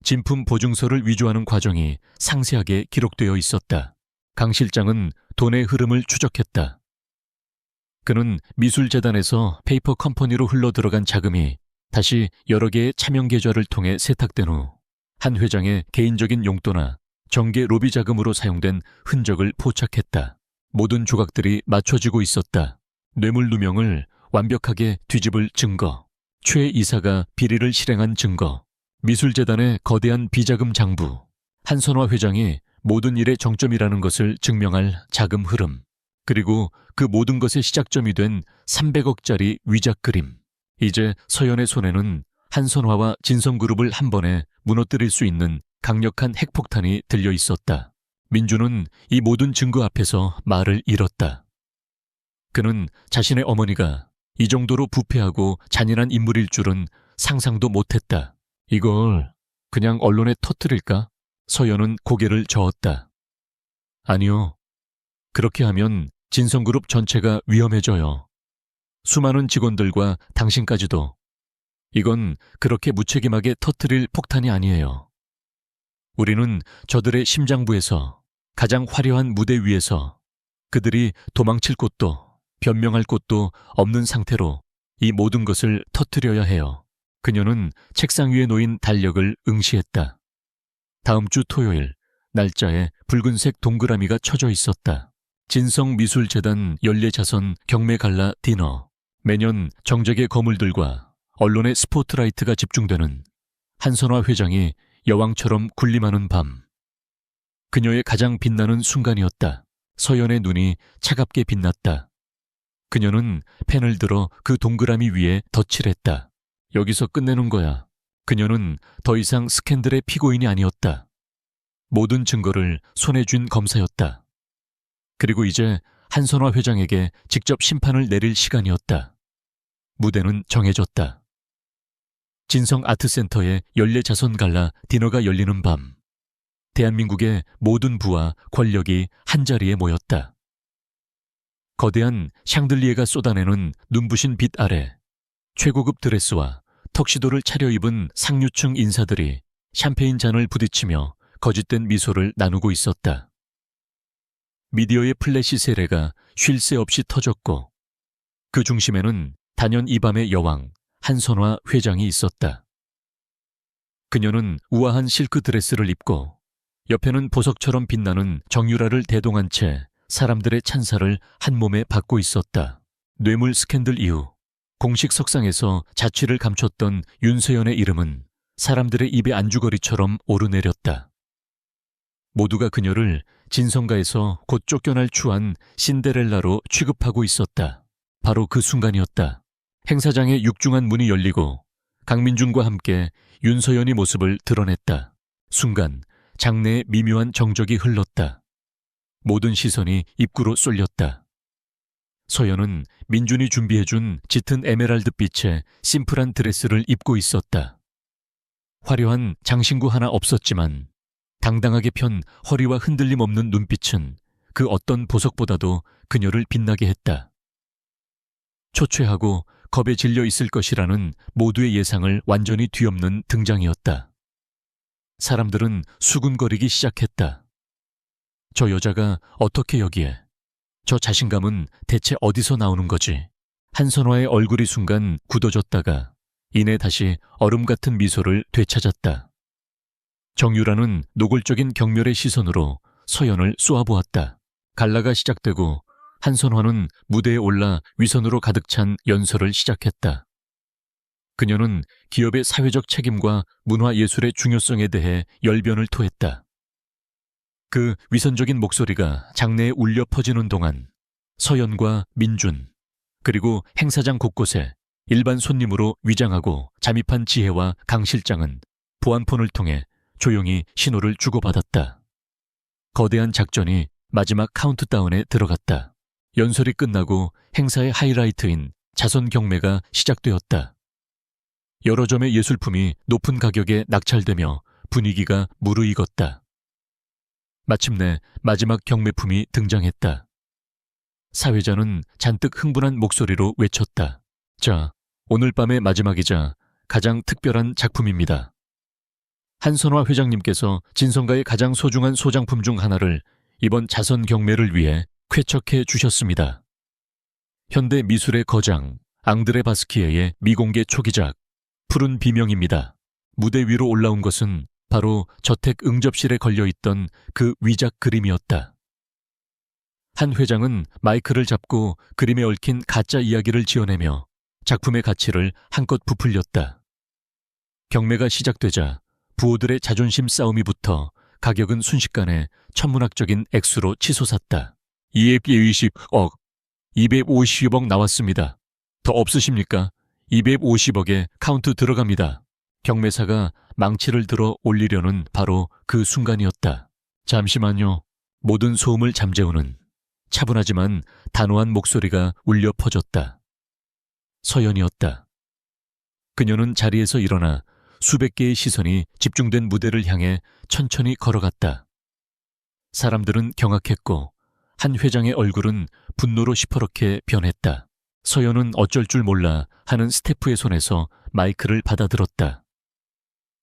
진품 보증서를 위조하는 과정이 상세하게 기록되어 있었다. 강 실장은 돈의 흐름을 추적했다. 그는 미술재단에서 페이퍼 컴퍼니로 흘러 들어간 자금이 다시 여러 개의 차명 계좌를 통해 세탁된 후 한 회장의 개인적인 용도나 정계 로비 자금으로 사용된 흔적을 포착했다. 모든 조각들이 맞춰지고 있었다. 뇌물 누명을 완벽하게 뒤집을 증거, 최 이사가 비리를 실행한 증거, 미술재단의 거대한 비자금 장부, 한선화 회장이 모든 일의 정점이라는 것을 증명할 자금 흐름, 그리고 그 모든 것의 시작점이 된 300억짜리 위작 그림. 이제 서연의 손에는 한선화와 진성그룹을 한 번에 무너뜨릴 수 있는 강력한 핵폭탄이 들려 있었다. 민주는 이 모든 증거 앞에서 말을 잃었다. 그는 자신의 어머니가 이 정도로 부패하고 잔인한 인물일 줄은 상상도 못했다. 이걸 그냥 언론에 터뜨릴까? 서연은 고개를 저었다. 아니요. 그렇게 하면 진성그룹 전체가 위험해져요. 수많은 직원들과 당신까지도. 이건 그렇게 무책임하게 터뜨릴 폭탄이 아니에요. 우리는 저들의 심장부에서 가장 화려한 무대 위에서 그들이 도망칠 곳도 변명할 곳도 없는 상태로 이 모든 것을 터뜨려야 해요. 그녀는 책상 위에 놓인 달력을 응시했다. 다음 주 토요일, 날짜에 붉은색 동그라미가 쳐져 있었다. 진성미술재단 연례자선 경매갈라 디너. 매년 정적의 거물들과 언론의 스포트라이트가 집중되는 한선화 회장이 여왕처럼 군림하는 밤. 그녀의 가장 빛나는 순간이었다. 서연의 눈이 차갑게 빛났다. 그녀는 펜을 들어 그 동그라미 위에 덧칠했다. 여기서 끝내는 거야. 그녀는 더 이상 스캔들의 피고인이 아니었다. 모든 증거를 손에 쥔 검사였다. 그리고 이제 한선화 회장에게 직접 심판을 내릴 시간이었다. 무대는 정해졌다. 진성 아트센터의 연례자선 갈라 디너가 열리는 밤. 대한민국의 모든 부와 권력이 한자리에 모였다. 거대한 샹들리에가 쏟아내는 눈부신 빛 아래 최고급 드레스와 턱시도를 차려입은 상류층 인사들이 샴페인 잔을 부딪히며 거짓된 미소를 나누고 있었다. 미디어의 플래시 세례가 쉴 새 없이 터졌고 그 중심에는 단연 이 밤의 여왕 한선화 회장이 있었다. 그녀는 우아한 실크 드레스를 입고 옆에는 보석처럼 빛나는 정유라를 대동한 채 사람들의 찬사를 한 몸에 받고 있었다. 뇌물 스캔들 이후 공식 석상에서 자취를 감췄던 윤서연의 이름은 사람들의 입의 안주거리처럼 오르내렸다. 모두가 그녀를 진성가에서 곧 쫓겨날 추한 신데렐라로 취급하고 있었다. 바로 그 순간이었다. 행사장의 육중한 문이 열리고 강민준과 함께 윤서연이 모습을 드러냈다. 순간 장내에 미묘한 정적이 흘렀다. 모든 시선이 입구로 쏠렸다. 서연은 민준이 준비해준 짙은 에메랄드 빛의 심플한 드레스를 입고 있었다. 화려한 장신구 하나 없었지만 당당하게 편 허리와 흔들림 없는 눈빛은 그 어떤 보석보다도 그녀를 빛나게 했다. 초췌하고 겁에 질려 있을 것이라는 모두의 예상을 완전히 뒤엎는 등장이었다. 사람들은 수군거리기 시작했다. 저 여자가 어떻게 여기에? 저 자신감은 대체 어디서 나오는 거지? 한선화의 얼굴이 순간 굳어졌다가 이내 다시 얼음 같은 미소를 되찾았다. 정유라는 노골적인 경멸의 시선으로 서연을 쏘아보았다. 갈라가 시작되고 한선화는 무대에 올라 위선으로 가득 찬 연설을 시작했다. 그녀는 기업의 사회적 책임과 문화예술의 중요성에 대해 열변을 토했다. 그 위선적인 목소리가 장내에 울려 퍼지는 동안 서연과 민준, 그리고 행사장 곳곳에 일반 손님으로 위장하고 잠입한 지혜와 강 실장은 보안폰을 통해 조용히 신호를 주고받았다. 거대한 작전이 마지막 카운트다운에 들어갔다. 연설이 끝나고 행사의 하이라이트인 자선 경매가 시작되었다. 여러 점의 예술품이 높은 가격에 낙찰되며 분위기가 무르익었다. 마침내 마지막 경매품이 등장했다. 사회자는 잔뜩 흥분한 목소리로 외쳤다. 자, 오늘 밤의 마지막이자 가장 특별한 작품입니다. 한선화 회장님께서 진성가의 가장 소중한 소장품 중 하나를 이번 자선 경매를 위해 쾌척해 주셨습니다. 현대 미술의 거장 앙드레 바스키에의 미공개 초기작 푸른 비명입니다. 무대 위로 올라온 것은 바로 저택 응접실에 걸려있던 그 위작 그림이었다. 한 회장은 마이크를 잡고 그림에 얽힌 가짜 이야기를 지어내며 작품의 가치를 한껏 부풀렸다. 경매가 시작되자 부호들의 자존심 싸움이 붙어 가격은 순식간에 천문학적인 액수로 치솟았다. 220억, 250억 나왔습니다. 더 없으십니까? 250억에 카운트 들어갑니다. 경매사가 망치를 들어 올리려는 바로 그 순간이었다. 잠시만요. 모든 소음을 잠재우는 차분하지만 단호한 목소리가 울려 퍼졌다. 서연이었다. 그녀는 자리에서 일어나 수백 개의 시선이 집중된 무대를 향해 천천히 걸어갔다. 사람들은 경악했고 한 회장의 얼굴은 분노로 시퍼렇게 변했다. 서연은 어쩔 줄 몰라 하는 스태프의 손에서 마이크를 받아들었다.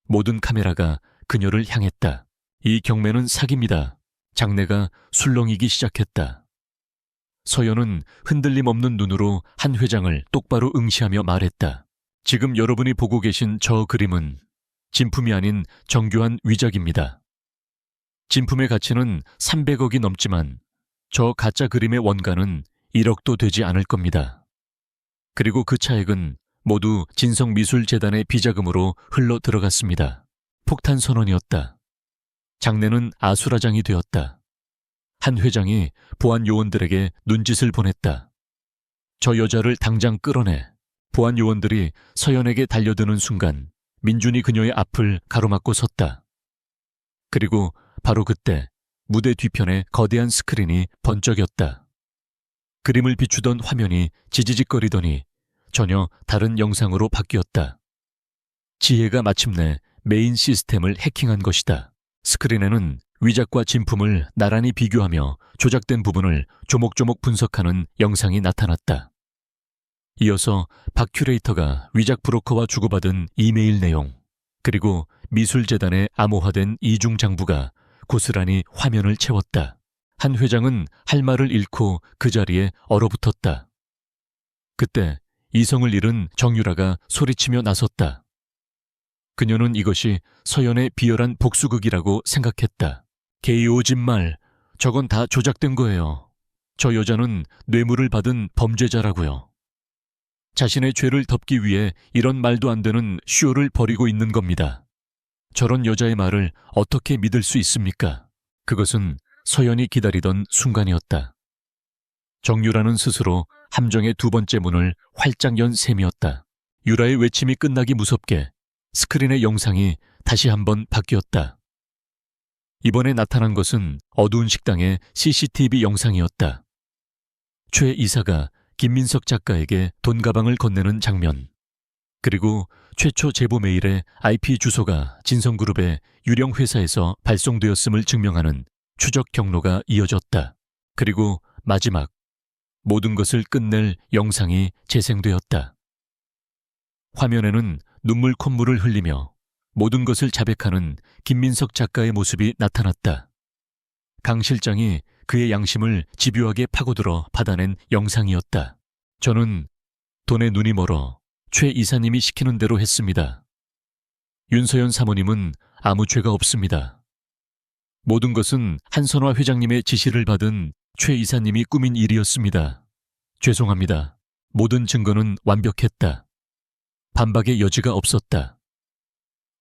모든 카메라가 그녀를 향했다. 이 경매는 사기입니다. 장내가 술렁이기 시작했다. 서연은 흔들림 없는 눈으로 한 회장을 똑바로 응시하며 말했다. 지금 여러분이 보고 계신 저 그림은 진품이 아닌 정교한 위작입니다. 진품의 가치는 300억이 넘지만 저 가짜 그림의 원가는 1억도 되지 않을 겁니다. 그리고 그 차액은 모두 진성미술재단의 비자금으로 흘러 들어갔습니다. 폭탄 선언이었다. 장내는 아수라장이 되었다. 한 회장이 보안 요원들에게 눈짓을 보냈다. 저 여자를 당장 끌어내. 보안 요원들이 서연에게 달려드는 순간 민준이 그녀의 앞을 가로막고 섰다. 그리고 바로 그때 무대 뒤편에 거대한 스크린이 번쩍였다. 그림을 비추던 화면이 지지직거리더니 전혀 다른 영상으로 바뀌었다. 지혜가 마침내 메인 시스템을 해킹한 것이다. 스크린에는 위작과 진품을 나란히 비교하며 조작된 부분을 조목조목 분석하는 영상이 나타났다. 이어서 박 큐레이터가 위작 브로커와 주고받은 이메일 내용, 그리고 미술재단에 암호화된 이중 장부가 고스란히 화면을 채웠다. 한 회장은 할 말을 잃고 그 자리에 얼어붙었다. 그때 이성을 잃은 정유라가 소리치며 나섰다. 그녀는 이것이 서연의 비열한 복수극이라고 생각했다. 개이오진말, 저건 다 조작된 거예요. 저 여자는 뇌물을 받은 범죄자라고요. 자신의 죄를 덮기 위해 이런 말도 안 되는 쇼를 벌이고 있는 겁니다. 저런 여자의 말을 어떻게 믿을 수 있습니까? 그것은 서연이 기다리던 순간이었다. 정유라는 스스로 함정의 두 번째 문을 활짝 연 셈이었다. 유라의 외침이 끝나기 무섭게 스크린의 영상이 다시 한번 바뀌었다. 이번에 나타난 것은 어두운 식당의 CCTV 영상이었다. 최 이사가 김민석 작가에게 돈 가방을 건네는 장면, 그리고 최초 제보 메일의 IP 주소가 진성그룹의 유령 회사에서 발송되었음을 증명하는 추적 경로가 이어졌다. 그리고 마지막, 모든 것을 끝낼 영상이 재생되었다. 화면에는 눈물 콧물을 흘리며 모든 것을 자백하는 김민석 작가의 모습이 나타났다. 강 실장이 그의 양심을 집요하게 파고들어 받아낸 영상이었다. 저는 돈에 눈이 멀어 최 이사님이 시키는 대로 했습니다. 윤서연 사모님은 아무 죄가 없습니다. 모든 것은 한선화 회장님의 지시를 받은 최 이사님이 꾸민 일이었습니다. 죄송합니다. 모든 증거는 완벽했다. 반박의 여지가 없었다.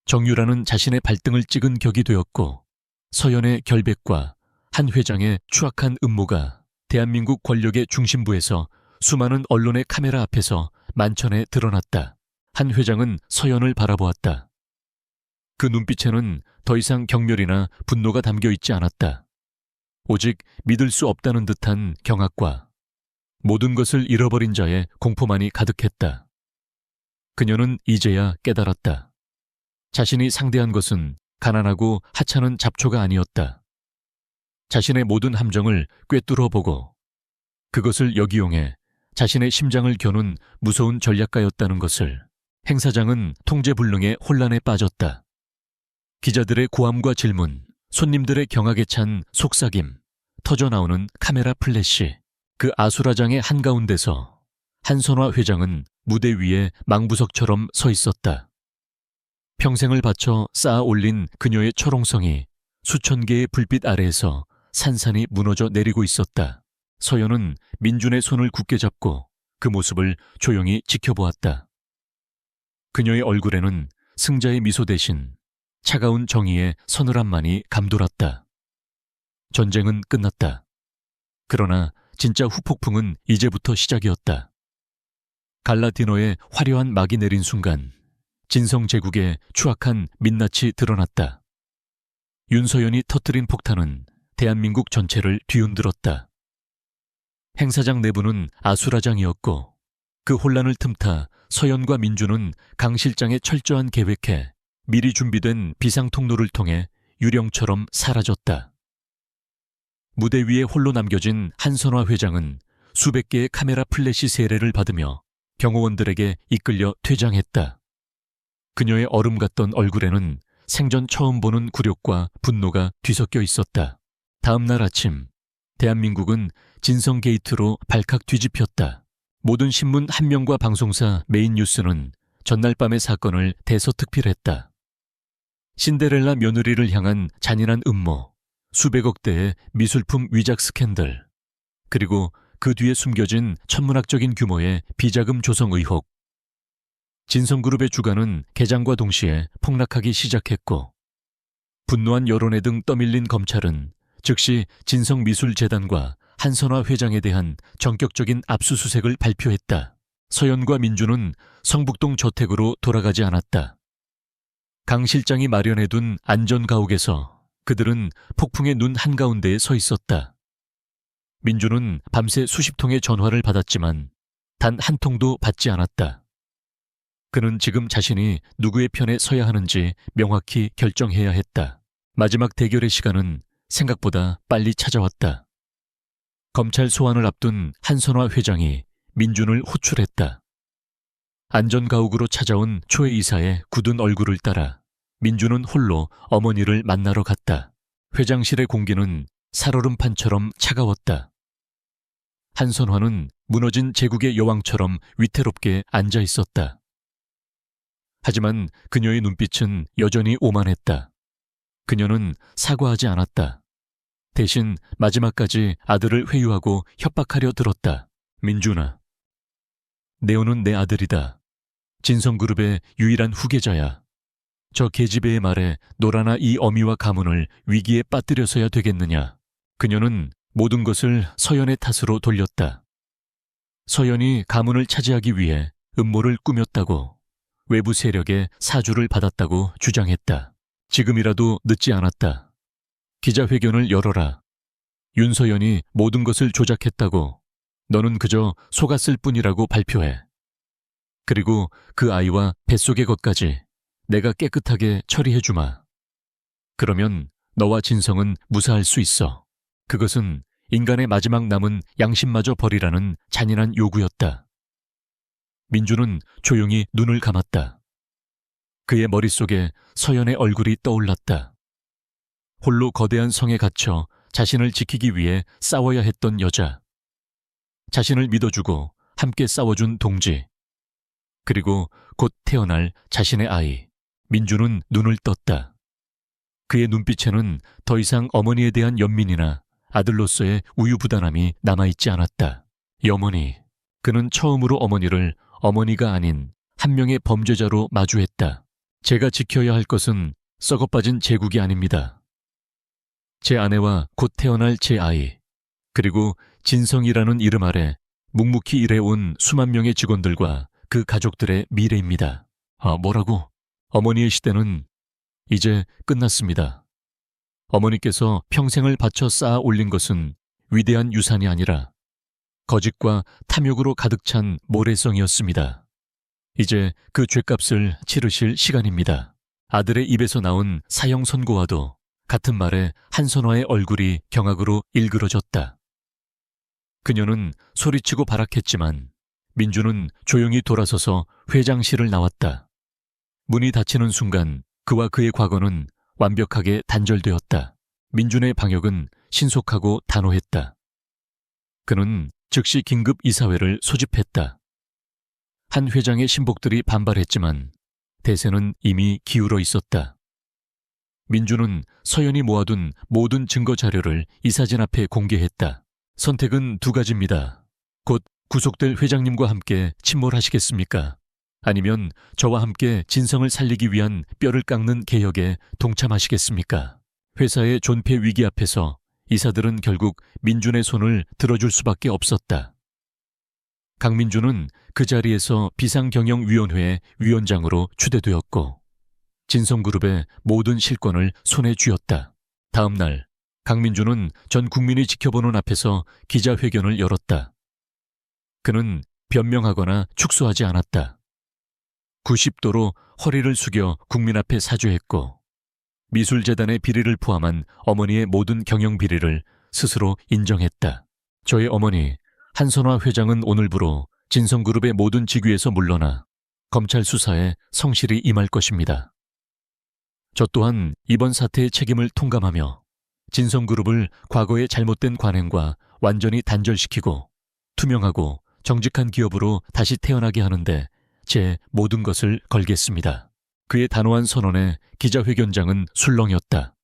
정유라는 자신의 발등을 찍은 격이 되었고 서연의 결백과 한 회장의 추악한 음모가 대한민국 권력의 중심부에서 수많은 언론의 카메라 앞에서 만천에 드러났다. 한 회장은 서연을 바라보았다. 그 눈빛에는 더 이상 경멸이나 분노가 담겨 있지 않았다. 오직 믿을 수 없다는 듯한 경악과 모든 것을 잃어버린 자의 공포만이 가득했다. 그녀는 이제야 깨달았다. 자신이 상대한 것은 가난하고 하찮은 잡초가 아니었다. 자신의 모든 함정을 꿰뚫어 보고 그것을 역이용해 자신의 심장을 겨눈 무서운 전략가였다는 것을. 행사장은 통제불능의 혼란에 빠졌다. 기자들의 고함과 질문, 손님들의 경악에 찬 속삭임, 터져나오는 카메라 플래시. 그 아수라장의 한가운데서 한선화 회장은 무대 위에 망부석처럼 서 있었다. 평생을 바쳐 쌓아 올린 그녀의 철옹성이 수천 개의 불빛 아래에서 산산이 무너져 내리고 있었다. 서연은 민준의 손을 굳게 잡고 그 모습을 조용히 지켜보았다. 그녀의 얼굴에는 승자의 미소 대신 차가운 정의의 서늘함만이 감돌았다. 전쟁은 끝났다. 그러나 진짜 후폭풍은 이제부터 시작이었다. 갈라디노의 화려한 막이 내린 순간 진성 제국의 추악한 민낯이 드러났다. 윤서연이 터뜨린 폭탄은 대한민국 전체를 뒤흔들었다. 행사장 내부는 아수라장이었고 그 혼란을 틈타 서연과 민주는 강 실장의 철저한 계획에 미리 준비된 비상통로를 통해 유령처럼 사라졌다. 무대 위에 홀로 남겨진 한선화 회장은 수백 개의 카메라 플래시 세례를 받으며 경호원들에게 이끌려 퇴장했다. 그녀의 얼음 같던 얼굴에는 생전 처음 보는 굴욕과 분노가 뒤섞여 있었다. 다음 날 아침, 대한민국은 진성 게이트로 발칵 뒤집혔다. 모든 신문 한 명과 방송사 메인 뉴스는 전날 밤의 사건을 대서특필했다. 신데렐라 며느리를 향한 잔인한 음모, 수백억 대의 미술품 위작 스캔들, 그리고 그 뒤에 숨겨진 천문학적인 규모의 비자금 조성 의혹. 진성그룹의 주가는 개장과 동시에 폭락하기 시작했고 분노한 여론에 등 떠밀린 검찰은 즉시 진성미술재단과 한선화 회장에 대한 전격적인 압수수색을 발표했다. 서연과 민주는 성북동 저택으로 돌아가지 않았다. 강 실장이 마련해둔 안전가옥에서 그들은 폭풍의 눈 한가운데에 서 있었다. 민주는 밤새 수십 통의 전화를 받았지만 단 한 통도 받지 않았다. 그는 지금 자신이 누구의 편에 서야 하는지 명확히 결정해야 했다. 마지막 대결의 시간은 생각보다 빨리 찾아왔다. 검찰 소환을 앞둔 한선화 회장이 민준을 호출했다. 안전가옥으로 찾아온 초회 이사의 굳은 얼굴을 따라 민준은 홀로 어머니를 만나러 갔다. 회장실의 공기는 살얼음판처럼 차가웠다. 한선화는 무너진 제국의 여왕처럼 위태롭게 앉아 있었다. 하지만 그녀의 눈빛은 여전히 오만했다. 그녀는 사과하지 않았다. 대신 마지막까지 아들을 회유하고 협박하려 들었다. 민준아, 네오는 내 아들이다. 진성그룹의 유일한 후계자야. 저 계집애의 말에 너라나 이 어미와 가문을 위기에 빠뜨려서야 되겠느냐. 그녀는 모든 것을 서연의 탓으로 돌렸다. 서연이 가문을 차지하기 위해 음모를 꾸몄다고, 외부 세력의 사주를 받았다고 주장했다. 지금이라도 늦지 않았다. 기자회견을 열어라. 윤서연이 모든 것을 조작했다고, 너는 그저 속았을 뿐이라고 발표해. 그리고 그 아이와 뱃속의 것까지 내가 깨끗하게 처리해주마. 그러면 너와 진성은 무사할 수 있어. 그것은 인간의 마지막 남은 양심마저 버리라는 잔인한 요구였다. 민주는 조용히 눈을 감았다. 그의 머릿속에 서연의 얼굴이 떠올랐다. 홀로 거대한 성에 갇혀 자신을 지키기 위해 싸워야 했던 여자. 자신을 믿어주고 함께 싸워준 동지. 그리고 곧 태어날 자신의 아이. 민주는 눈을 떴다. 그의 눈빛에는 더 이상 어머니에 대한 연민이나 아들로서의 우유부단함이 남아있지 않았다. 어머니. 그는 처음으로 어머니를 어머니가 아닌 한 명의 범죄자로 마주했다. 제가 지켜야 할 것은 썩어빠진 제국이 아닙니다. 제 아내와 곧 태어날 제 아이, 그리고 진성이라는 이름 아래 묵묵히 일해온 수만 명의 직원들과 그 가족들의 미래입니다. 뭐라고? 어머니의 시대는 이제 끝났습니다. 어머니께서 평생을 바쳐 쌓아 올린 것은 위대한 유산이 아니라 거짓과 탐욕으로 가득 찬 모래성이었습니다. 이제 그 죗값을 치르실 시간입니다. 아들의 입에서 나온 사형 선고와도 같은 말에 한선화의 얼굴이 경악으로 일그러졌다. 그녀는 소리치고 발악했지만 민주는 조용히 돌아서서 회장실을 나왔다. 문이 닫히는 순간 그와 그의 과거는 완벽하게 단절되었다. 민준의 방역은 신속하고 단호했다. 그는 즉시 긴급 이사회를 소집했다. 한 회장의 신복들이 반발했지만 대세는 이미 기울어 있었다. 민주는 서연이 모아둔 모든 증거 자료를 이사진 앞에 공개했다. 선택은 두 가지입니다. 곧 구속될 회장님과 함께 침몰하시겠습니까? 아니면 저와 함께 진성을 살리기 위한 뼈를 깎는 개혁에 동참하시겠습니까? 회사의 존폐 위기 앞에서 이사들은 결국 민준의 손을 들어줄 수밖에 없었다. 강민준은 그 자리에서 비상경영위원회 위원장으로 추대되었고 진성그룹의 모든 실권을 손에 쥐었다. 다음 날 강민준은 전 국민이 지켜보는 앞에서 기자회견을 열었다. 그는 변명하거나 축소하지 않았다. 90도로 허리를 숙여 국민 앞에 사죄했고 미술재단의 비리를 포함한 어머니의 모든 경영 비리를 스스로 인정했다. 저의 어머니 한선화 회장은 오늘부로 진성그룹의 모든 직위에서 물러나 검찰 수사에 성실히 임할 것입니다. 저 또한 이번 사태의 책임을 통감하며 진성그룹을 과거의 잘못된 관행과 완전히 단절시키고 투명하고 정직한 기업으로 다시 태어나게 하는데 제 모든 것을 걸겠습니다. 그의 단호한 선언에 기자회견장은 술렁였다.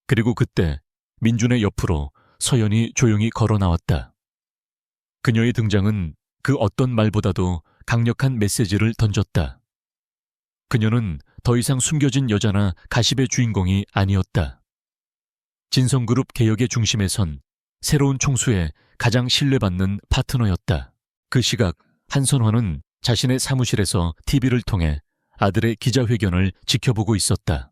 그리고 그때 민준의 옆으로 서연이 조용히 걸어 나왔다. 그녀의 등장은 그 어떤 말보다도 강력한 메시지를 던졌다. 그녀는 더 이상 숨겨진 여자나 가십의 주인공이 아니었다. 진성그룹 개혁의 중심에 선 새로운 총수의 가장 신뢰받는 파트너였다. 그 시각 한선화는 자신의 사무실에서 TV를 통해 아들의 기자회견을 지켜보고 있었다.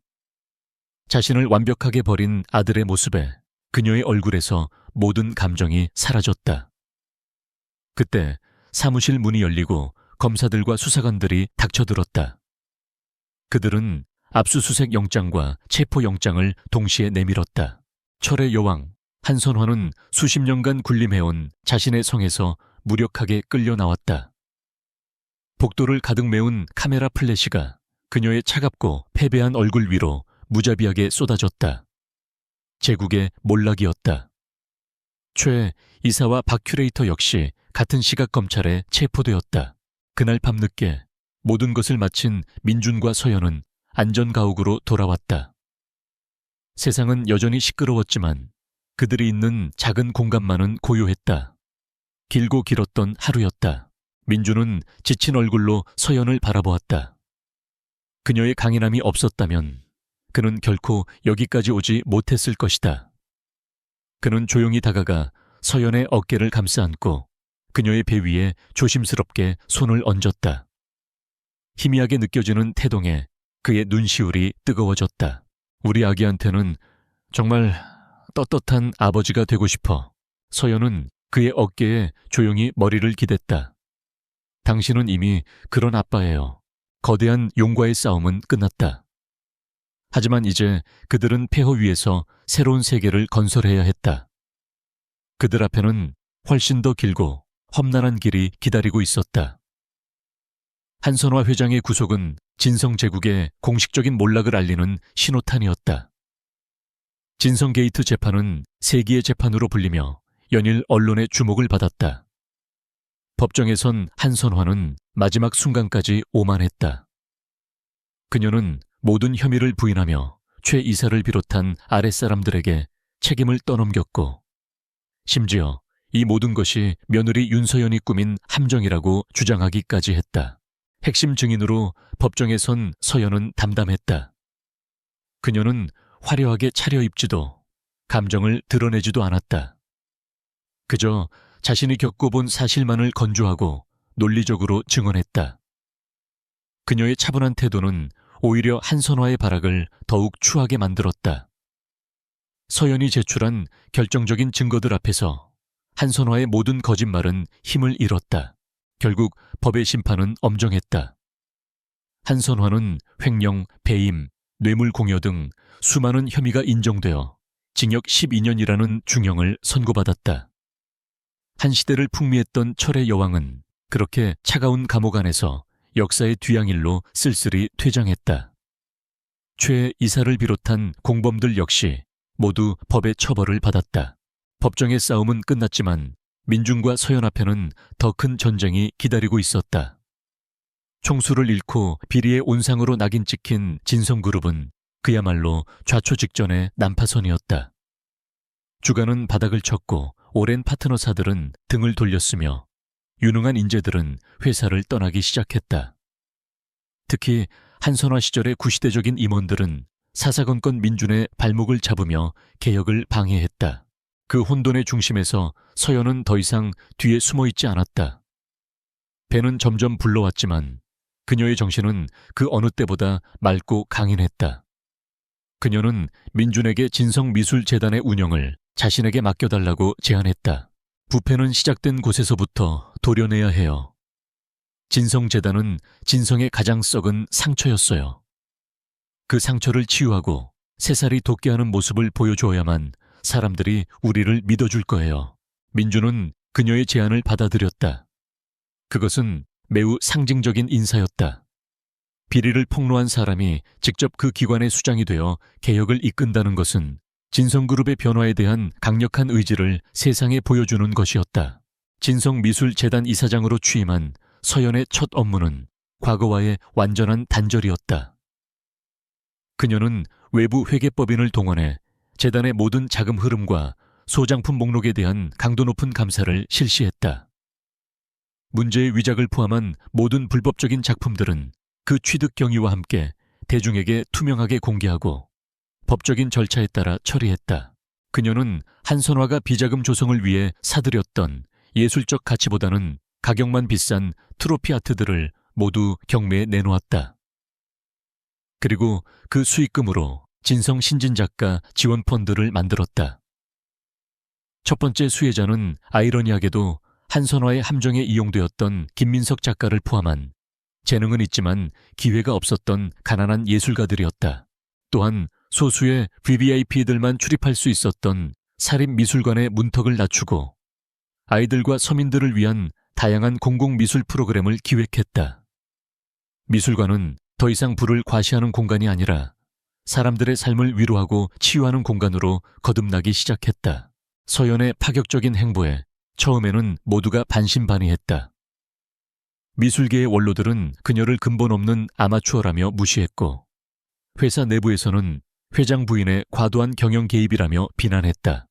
자신을 완벽하게 버린 아들의 모습에 그녀의 얼굴에서 모든 감정이 사라졌다. 그때 사무실 문이 열리고 검사들과 수사관들이 닥쳐들었다. 그들은 압수수색 영장과 체포영장을 동시에 내밀었다. 철의 여왕 한선화는 수십 년간 군림해온 자신의 성에서 무력하게 끌려 나왔다. 복도를 가득 메운 카메라 플래시가 그녀의 차갑고 패배한 얼굴 위로 무자비하게 쏟아졌다. 제국의 몰락이었다. 최 이사와 박 큐레이터 역시 같은 시각 검찰에 체포되었다. 그날 밤늦게 모든 것을 마친 민준과 서연은 안전가옥으로 돌아왔다. 세상은 여전히 시끄러웠지만 그들이 있는 작은 공간만은 고요했다. 길고 길었던 하루였다. 민준은 지친 얼굴로 서연을 바라보았다. 그녀의 강인함이 없었다면 그는 결코 여기까지 오지 못했을 것이다. 그는 조용히 다가가 서연의 어깨를 감싸 안고 그녀의 배 위에 조심스럽게 손을 얹었다. 희미하게 느껴지는 태동에 그의 눈시울이 뜨거워졌다. 우리 아기한테는 정말 떳떳한 아버지가 되고 싶어. 서연은 그의 어깨에 조용히 머리를 기댔다. 당신은 이미 그런 아빠예요. 거대한 용과의 싸움은 끝났다. 하지만 이제 그들은 폐허 위에서 새로운 세계를 건설해야 했다. 그들 앞에는 훨씬 더 길고 험난한 길이 기다리고 있었다. 한선화 회장의 구속은 진성제국의 공식적인 몰락을 알리는 신호탄이었다. 진성게이트 재판은 세기의 재판으로 불리며 연일 언론의 주목을 받았다. 법정에선 한선화는 마지막 순간까지 오만했다. 그녀는 모든 혐의를 부인하며 최 이사를 비롯한 아랫사람들에게 책임을 떠넘겼고 심지어 이 모든 것이 며느리 윤서연이 꾸민 함정이라고 주장하기까지 했다. 핵심 증인으로 법정에 선 서연은 담담했다. 그녀는 화려하게 차려입지도 감정을 드러내지도 않았다. 그저 자신이 겪어본 사실만을 건조하고 논리적으로 증언했다. 그녀의 차분한 태도는 오히려 한선화의 발악을 더욱 추하게 만들었다. 서연이 제출한 결정적인 증거들 앞에서 한선화의 모든 거짓말은 힘을 잃었다. 결국 법의 심판은 엄정했다. 한선화는 횡령, 배임, 뇌물공여 등 수많은 혐의가 인정되어 징역 12년이라는 중형을 선고받았다. 한 시대를 풍미했던 철의 여왕은 그렇게 차가운 감옥 안에서 역사의 뒤양일로 쓸쓸히 퇴장했다. 최 이사를 비롯한 공범들 역시 모두 법의 처벌을 받았다. 법정의 싸움은 끝났지만 민중과 서연 앞에는 더 큰 전쟁이 기다리고 있었다. 총수를 잃고 비리의 온상으로 낙인 찍힌 진성그룹은 그야말로 좌초직전의 난파선이었다. 주가는 바닥을 쳤고 오랜 파트너사들은 등을 돌렸으며 유능한 인재들은 회사를 떠나기 시작했다. 특히 한선화 시절의 구시대적인 임원들은 사사건건 민준의 발목을 잡으며 개혁을 방해했다. 그 혼돈의 중심에서 서연은 더 이상 뒤에 숨어있지 않았다. 배는 점점 불러왔지만 그녀의 정신은 그 어느 때보다 맑고 강인했다. 그녀는 민준에게 진성미술재단의 운영을 자신에게 맡겨달라고 제안했다. 부패는 시작된 곳에서부터 도려내야 해요. 진성재단은 진성의 가장 썩은 상처였어요. 그 상처를 치유하고 새살이 돋게 하는 모습을 보여줘야만 사람들이 우리를 믿어줄 거예요. 민준은 그녀의 제안을 받아들였다. 그것은 매우 상징적인 인사였다. 비리를 폭로한 사람이 직접 그 기관의 수장이 되어 개혁을 이끈다는 것은 진성그룹의 변화에 대한 강력한 의지를 세상에 보여주는 것이었다. 진성미술재단 이사장으로 취임한 서연의 첫 업무는 과거와의 완전한 단절이었다. 그녀는 외부 회계법인을 동원해 재단의 모든 자금 흐름과 소장품 목록에 대한 강도 높은 감사를 실시했다. 문제의 위작을 포함한 모든 불법적인 작품들은 그 취득 경위와 함께 대중에게 투명하게 공개하고 법적인 절차에 따라 처리했다. 그녀는 한선화가 비자금 조성을 위해 사들였던 예술적 가치보다는 가격만 비싼 트로피 아트들을 모두 경매에 내놓았다. 그리고 그 수익금으로 진성 신진작가 지원 펀드를 만들었다. 첫 번째 수혜자는 아이러니하게도 한선화의 함정에 이용되었던 김민석 작가를 포함한 재능은 있지만 기회가 없었던 가난한 예술가들이었다. 또한 소수의 VVIP들만 출입할 수 있었던 사립미술관의 문턱을 낮추고 아이들과 서민들을 위한 다양한 공공미술 프로그램을 기획했다. 미술관은 더 이상 부를 과시하는 공간이 아니라 사람들의 삶을 위로하고 치유하는 공간으로 거듭나기 시작했다. 서연의 파격적인 행보에 처음에는 모두가 반신반의했다. 미술계의 원로들은 그녀를 근본 없는 아마추어라며 무시했고 회사 내부에서는 회장 부인의 과도한 경영 개입이라며 비난했다.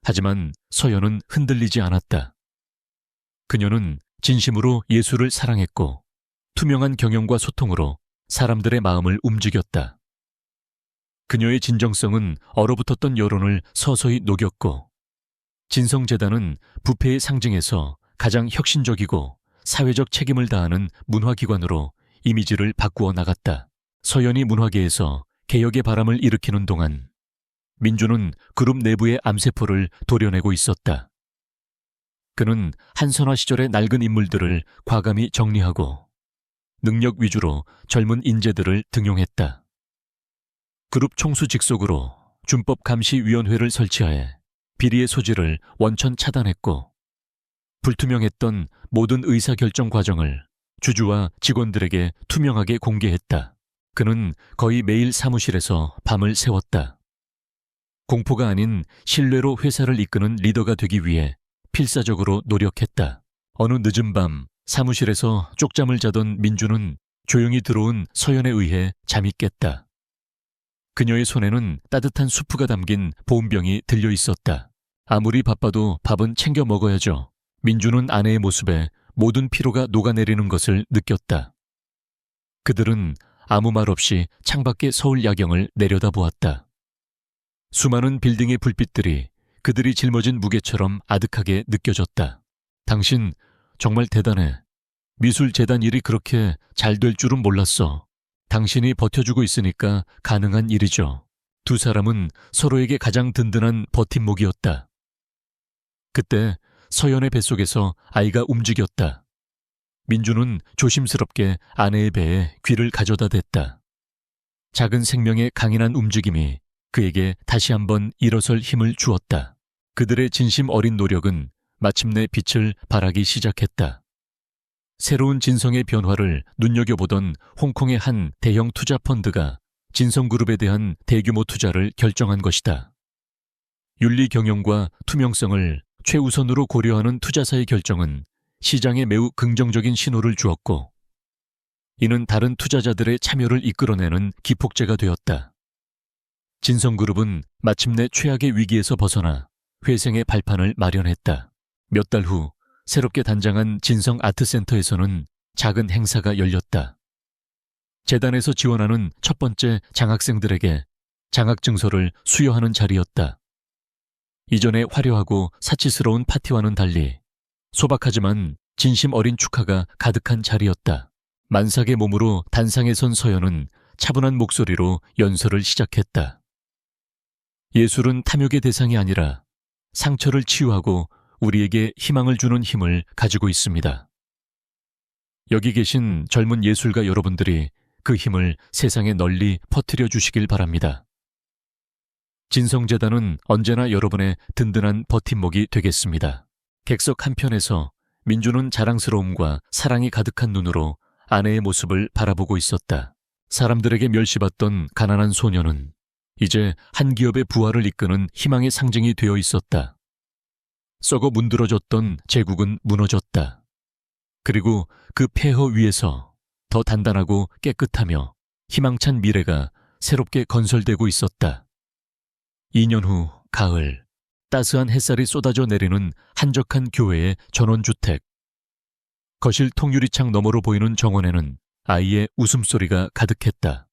하지만 서연은 흔들리지 않았다. 그녀는 진심으로 예술을 사랑했고 투명한 경영과 소통으로 사람들의 마음을 움직였다. 그녀의 진정성은 얼어붙었던 여론을 서서히 녹였고 진성재단은 부패의 상징에서 가장 혁신적이고 사회적 책임을 다하는 문화기관으로 이미지를 바꾸어 나갔다. 서연이 문화계에서 개혁의 바람을 일으키는 동안 민주는 그룹 내부의 암세포를 도려내고 있었다. 그는 한선화 시절의 낡은 인물들을 과감히 정리하고 능력 위주로 젊은 인재들을 등용했다. 그룹 총수 직속으로 준법감시위원회를 설치하여 비리의 소지를 원천 차단했고 불투명했던 모든 의사결정 과정을 주주와 직원들에게 투명하게 공개했다. 그는 거의 매일 사무실에서 밤을 새웠다. 공포가 아닌 신뢰로 회사를 이끄는 리더가 되기 위해 필사적으로 노력했다. 어느 늦은 밤 사무실에서 쪽잠을 자던 민주는 조용히 들어온 서연에 의해 잠이 깼다. 그녀의 손에는 따뜻한 수프가 담긴 보온병이 들려 있었다. 아무리 바빠도 밥은 챙겨 먹어야죠. 민주는 아내의 모습에 모든 피로가 녹아내리는 것을 느꼈다. 그들은 아무 말 없이 창밖의 서울 야경을 내려다보았다. 수많은 빌딩의 불빛들이 그들이 짊어진 무게처럼 아득하게 느껴졌다. 당신 정말 대단해. 미술재단 일이 그렇게 잘 될 줄은 몰랐어. 당신이 버텨주고 있으니까 가능한 일이죠. 두 사람은 서로에게 가장 든든한 버팀목이었다. 그때 서연의 뱃속에서 아이가 움직였다. 민주는 조심스럽게 아내의 배에 귀를 가져다 댔다. 작은 생명의 강인한 움직임이 그에게 다시 한번 일어설 힘을 주었다. 그들의 진심 어린 노력은 마침내 빛을 발하기 시작했다. 새로운 진성의 변화를 눈여겨보던 홍콩의 한 대형 투자 펀드가 진성그룹에 대한 대규모 투자를 결정한 것이다. 윤리 경영과 투명성을 최우선으로 고려하는 투자사의 결정은 시장에 매우 긍정적인 신호를 주었고, 이는 다른 투자자들의 참여를 이끌어내는 기폭제가 되었다. 진성그룹은 마침내 최악의 위기에서 벗어나 회생의 발판을 마련했다. 몇 달 후 새롭게 단장한 진성 아트센터에서는 작은 행사가 열렸다. 재단에서 지원하는 첫 번째 장학생들에게 장학증서를 수여하는 자리였다. 이전의 화려하고 사치스러운 파티와는 달리 소박하지만 진심 어린 축하가 가득한 자리였다. 만삭의 몸으로 단상에 선 서연은 차분한 목소리로 연설을 시작했다. 예술은 탐욕의 대상이 아니라 상처를 치유하고 우리에게 희망을 주는 힘을 가지고 있습니다. 여기 계신 젊은 예술가 여러분들이 그 힘을 세상에 널리 퍼뜨려 주시길 바랍니다. 진성재단은 언제나 여러분의 든든한 버팀목이 되겠습니다. 객석 한편에서 민주는 자랑스러움과 사랑이 가득한 눈으로 아내의 모습을 바라보고 있었다. 사람들에게 멸시받던 가난한 소녀는 이제 한 기업의 부활을 이끄는 희망의 상징이 되어 있었다. 썩어 문드러졌던 제국은 무너졌다. 그리고 그 폐허 위에서 더 단단하고 깨끗하며 희망찬 미래가 새롭게 건설되고 있었다. 2년 후 가을, 따스한 햇살이 쏟아져 내리는 한적한 교회의 전원주택. 거실 통유리창 너머로 보이는 정원에는 아이의 웃음소리가 가득했다.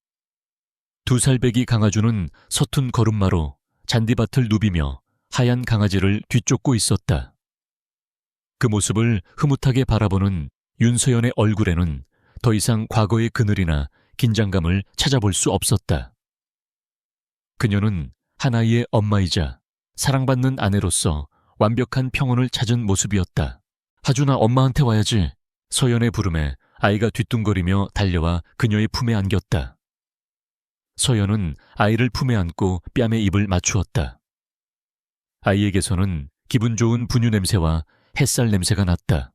2살배기 강아주는 서툰 걸음마로 잔디밭을 누비며 하얀 강아지를 뒤쫓고 있었다. 그 모습을 흐뭇하게 바라보는 윤서연의 얼굴에는 더 이상 과거의 그늘이나 긴장감을 찾아볼 수 없었다. 그녀는 한 아이의 엄마이자 사랑받는 아내로서 완벽한 평온을 찾은 모습이었다. 하준아, 엄마한테 와야지. 서연의 부름에 아이가 뒤뚱거리며 달려와 그녀의 품에 안겼다. 서연은 아이를 품에 안고 뺨에 입을 맞추었다. 아이에게서는 기분 좋은 분유 냄새와 햇살 냄새가 났다.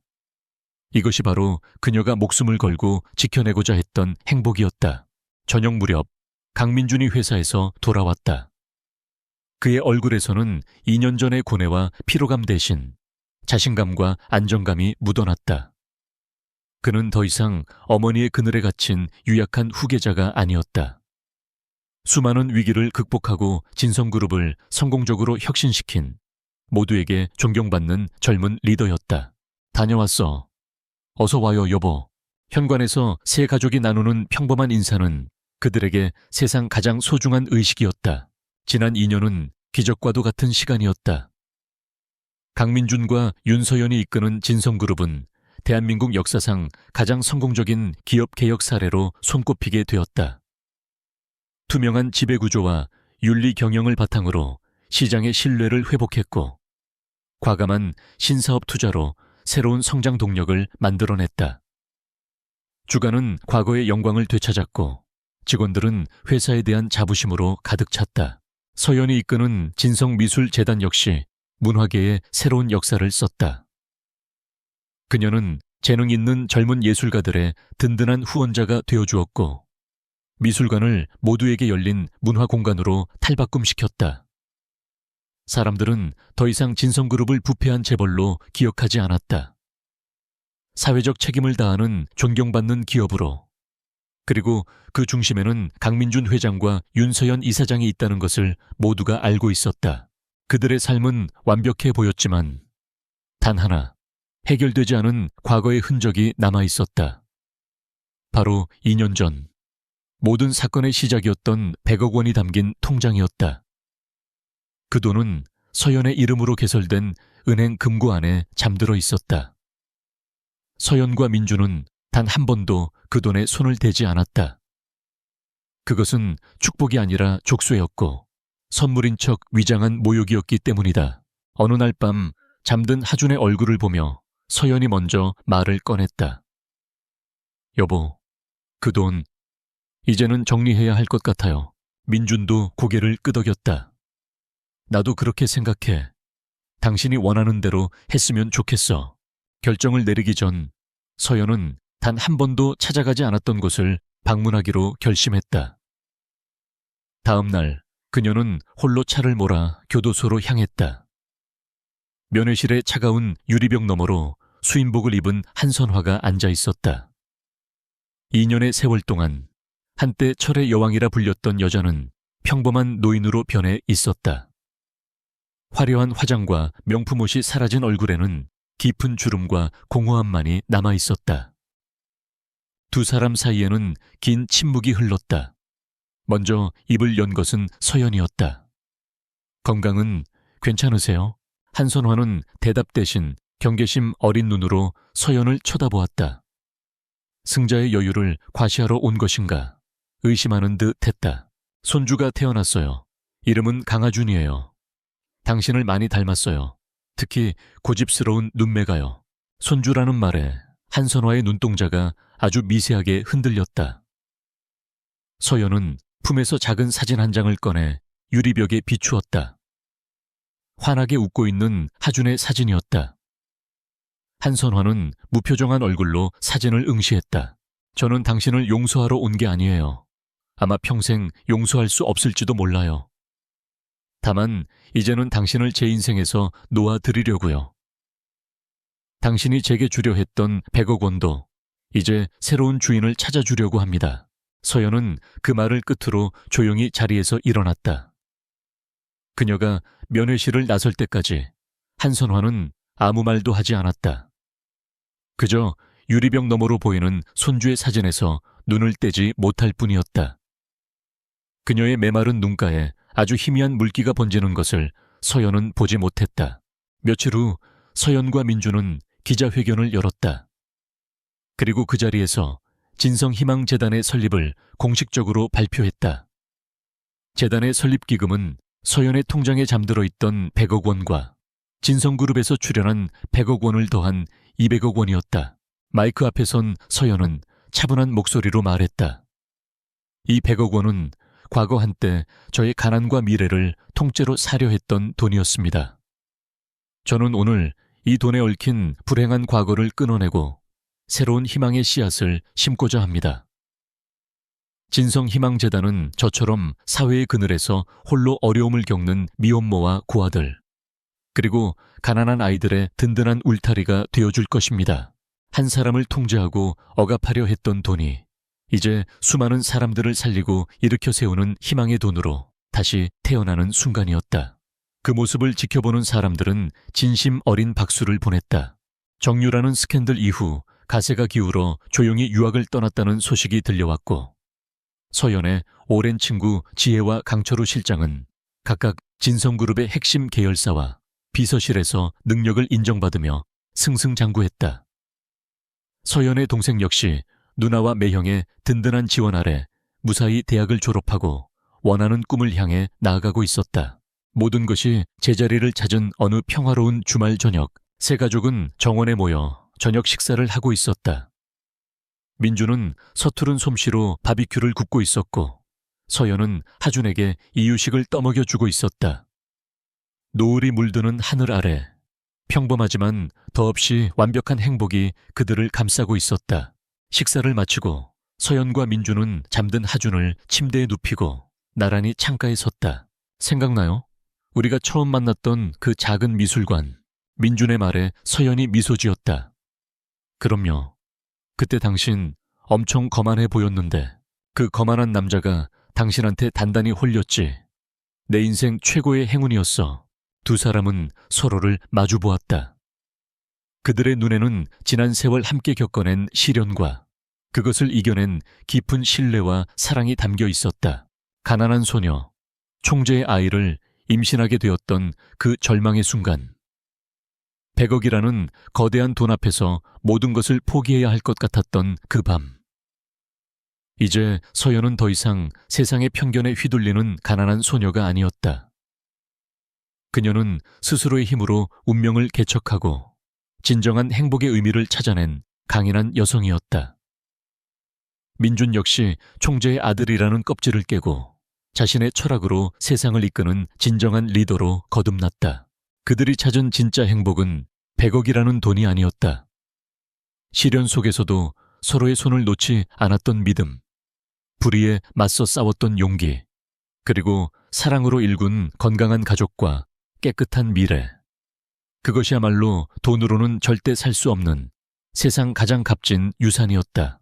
이것이 바로 그녀가 목숨을 걸고 지켜내고자 했던 행복이었다. 저녁 무렵 강민준이 회사에서 돌아왔다. 그의 얼굴에서는 2년 전의 고뇌와 피로감 대신 자신감과 안정감이 묻어났다. 그는 더 이상 어머니의 그늘에 갇힌 유약한 후계자가 아니었다. 수많은 위기를 극복하고 진성그룹을 성공적으로 혁신시킨 모두에게 존경받는 젊은 리더였다. 다녀왔어. 어서 와요, 여보. 현관에서 세 가족이 나누는 평범한 인사는 그들에게 세상 가장 소중한 의식이었다. 지난 2년은 기적과도 같은 시간이었다. 강민준과 윤서연이 이끄는 진성그룹은 대한민국 역사상 가장 성공적인 기업 개혁 사례로 손꼽히게 되었다. 투명한 지배구조와 윤리 경영을 바탕으로 시장의 신뢰를 회복했고, 과감한 신사업 투자로 새로운 성장 동력을 만들어냈다. 주가는 과거의 영광을 되찾았고, 직원들은 회사에 대한 자부심으로 가득 찼다. 서연이 이끄는 진성미술재단 역시 문화계에 새로운 역사를 썼다. 그녀는 재능 있는 젊은 예술가들의 든든한 후원자가 되어주었고, 미술관을 모두에게 열린 문화 공간으로 탈바꿈시켰다. 사람들은 더 이상 진성그룹을 부패한 재벌로 기억하지 않았다. 사회적 책임을 다하는 존경받는 기업으로, 그리고 그 중심에는 강민준 회장과 윤서연 이사장이 있다는 것을 모두가 알고 있었다. 그들의 삶은 완벽해 보였지만 단 하나 해결되지 않은 과거의 흔적이 남아 있었다. 바로 2년 전 모든 사건의 시작이었던 100억 원이 담긴 통장이었다. 그 돈은 서연의 이름으로 개설된 은행 금고 안에 잠들어 있었다. 서연과 민주는 단 한 번도 그 돈에 손을 대지 않았다. 그것은 축복이 아니라 족쇄였고 선물인 척 위장한 모욕이었기 때문이다. 어느 날 밤 잠든 하준의 얼굴을 보며 서연이 먼저 말을 꺼냈다. 여보, 그 돈 이제는 정리해야 할 것 같아요. 민준도 고개를 끄덕였다. 나도 그렇게 생각해. 당신이 원하는 대로 했으면 좋겠어. 결정을 내리기 전 서연은 단 한 번도 찾아가지 않았던 곳을 방문하기로 결심했다. 다음 날 그녀는 홀로 차를 몰아 교도소로 향했다. 면회실의 차가운 유리벽 너머로 수인복을 입은 한선화가 앉아 있었다. 2년의 세월 동안 한때 철의 여왕이라 불렸던 여자는 평범한 노인으로 변해 있었다. 화려한 화장과 명품 옷이 사라진 얼굴에는 깊은 주름과 공허함만이 남아 있었다. 두 사람 사이에는 긴 침묵이 흘렀다. 먼저 입을 연 것은 서연이었다. 건강은 괜찮으세요? 한선화는 대답 대신 경계심 어린 눈으로 서연을 쳐다보았다. 승자의 여유를 과시하러 온 것인가 의심하는 듯 했다. 손주가 태어났어요. 이름은 강하준이에요. 당신을 많이 닮았어요. 특히 고집스러운 눈매가요. 손주라는 말에 한선화의 눈동자가 아주 미세하게 흔들렸다. 서연은 품에서 작은 사진 한 장을 꺼내 유리벽에 비추었다. 환하게 웃고 있는 하준의 사진이었다. 한선화는 무표정한 얼굴로 사진을 응시했다. 저는 당신을 용서하러 온 게 아니에요. 아마 평생 용서할 수 없을지도 몰라요. 다만 이제는 당신을 제 인생에서 놓아드리려고요. 당신이 제게 주려 했던 100억 원도 이제 새로운 주인을 찾아주려고 합니다. 서연은 그 말을 끝으로 조용히 자리에서 일어났다. 그녀가 면회실을 나설 때까지 한선화는 아무 말도 하지 않았다. 그저 유리병 너머로 보이는 손주의 사진에서 눈을 떼지 못할 뿐이었다. 그녀의 메마른 눈가에 아주 희미한 물기가 번지는 것을 서연은 보지 못했다. 며칠 후 서연과 민주는 기자회견을 열었다. 그리고 그 자리에서 진성희망재단의 설립을 공식적으로 발표했다. 재단의 설립 기금은 서연의 통장에 잠들어 있던 100억 원과 진성그룹에서 출연한 100억 원을 더한 200억 원이었다. 마이크 앞에 선 서연은 차분한 목소리로 말했다. 이 100억 원은 과거 한때 저의 가난과 미래를 통째로 사려 했던 돈이었습니다. 저는 오늘 이 돈에 얽힌 불행한 과거를 끊어내고 새로운 희망의 씨앗을 심고자 합니다. 진성희망재단은 저처럼 사회의 그늘에서 홀로 어려움을 겪는 미혼모와 고아들, 그리고 가난한 아이들의 든든한 울타리가 되어줄 것입니다. 한 사람을 통제하고 억압하려 했던 돈이 이제 수많은 사람들을 살리고 일으켜 세우는 희망의 돈으로 다시 태어나는 순간이었다. 그 모습을 지켜보는 사람들은 진심 어린 박수를 보냈다. 정유라는 스캔들 이후 가세가 기울어 조용히 유학을 떠났다는 소식이 들려왔고, 서연의 오랜 친구 지혜와 강철우 실장은 각각 진성그룹의 핵심 계열사와 비서실에서 능력을 인정받으며 승승장구했다. 서연의 동생 역시 누나와 매형의 든든한 지원 아래 무사히 대학을 졸업하고 원하는 꿈을 향해 나아가고 있었다. 모든 것이 제자리를 찾은 어느 평화로운 주말 저녁, 세 가족은 정원에 모여 저녁 식사를 하고 있었다. 민주는 서투른 솜씨로 바비큐를 굽고 있었고, 서연은 하준에게 이유식을 떠먹여주고 있었다. 노을이 물드는 하늘 아래 평범하지만 더없이 완벽한 행복이 그들을 감싸고 있었다. 식사를 마치고 서연과 민주는 잠든 하준을 침대에 눕히고 나란히 창가에 섰다. 생각나요? 우리가 처음 만났던 그 작은 미술관. 민준의 말에 서연이 미소 지었다. 그럼요. 그때 당신 엄청 거만해 보였는데 그 거만한 남자가 당신한테 단단히 홀렸지. 내 인생 최고의 행운이었어. 두 사람은 서로를 마주 보았다. 그들의 눈에는 지난 세월 함께 겪어낸 시련과 그것을 이겨낸 깊은 신뢰와 사랑이 담겨 있었다. 가난한 소녀, 총재의 아이를 임신하게 되었던 그 절망의 순간. 100억이라는 거대한 돈 앞에서 모든 것을 포기해야 할 것 같았던 그 밤. 이제 서연은 더 이상 세상의 편견에 휘둘리는 가난한 소녀가 아니었다. 그녀는 스스로의 힘으로 운명을 개척하고 진정한 행복의 의미를 찾아낸 강인한 여성이었다. 민준 역시 총재의 아들이라는 껍질을 깨고 자신의 철학으로 세상을 이끄는 진정한 리더로 거듭났다. 그들이 찾은 진짜 행복은 100억이라는 돈이 아니었다. 시련 속에서도 서로의 손을 놓지 않았던 믿음, 불의에 맞서 싸웠던 용기, 그리고 사랑으로 일군 건강한 가족과 깨끗한 미래. 그것이야말로 돈으로는 절대 살 수 없는 세상 가장 값진 유산이었다.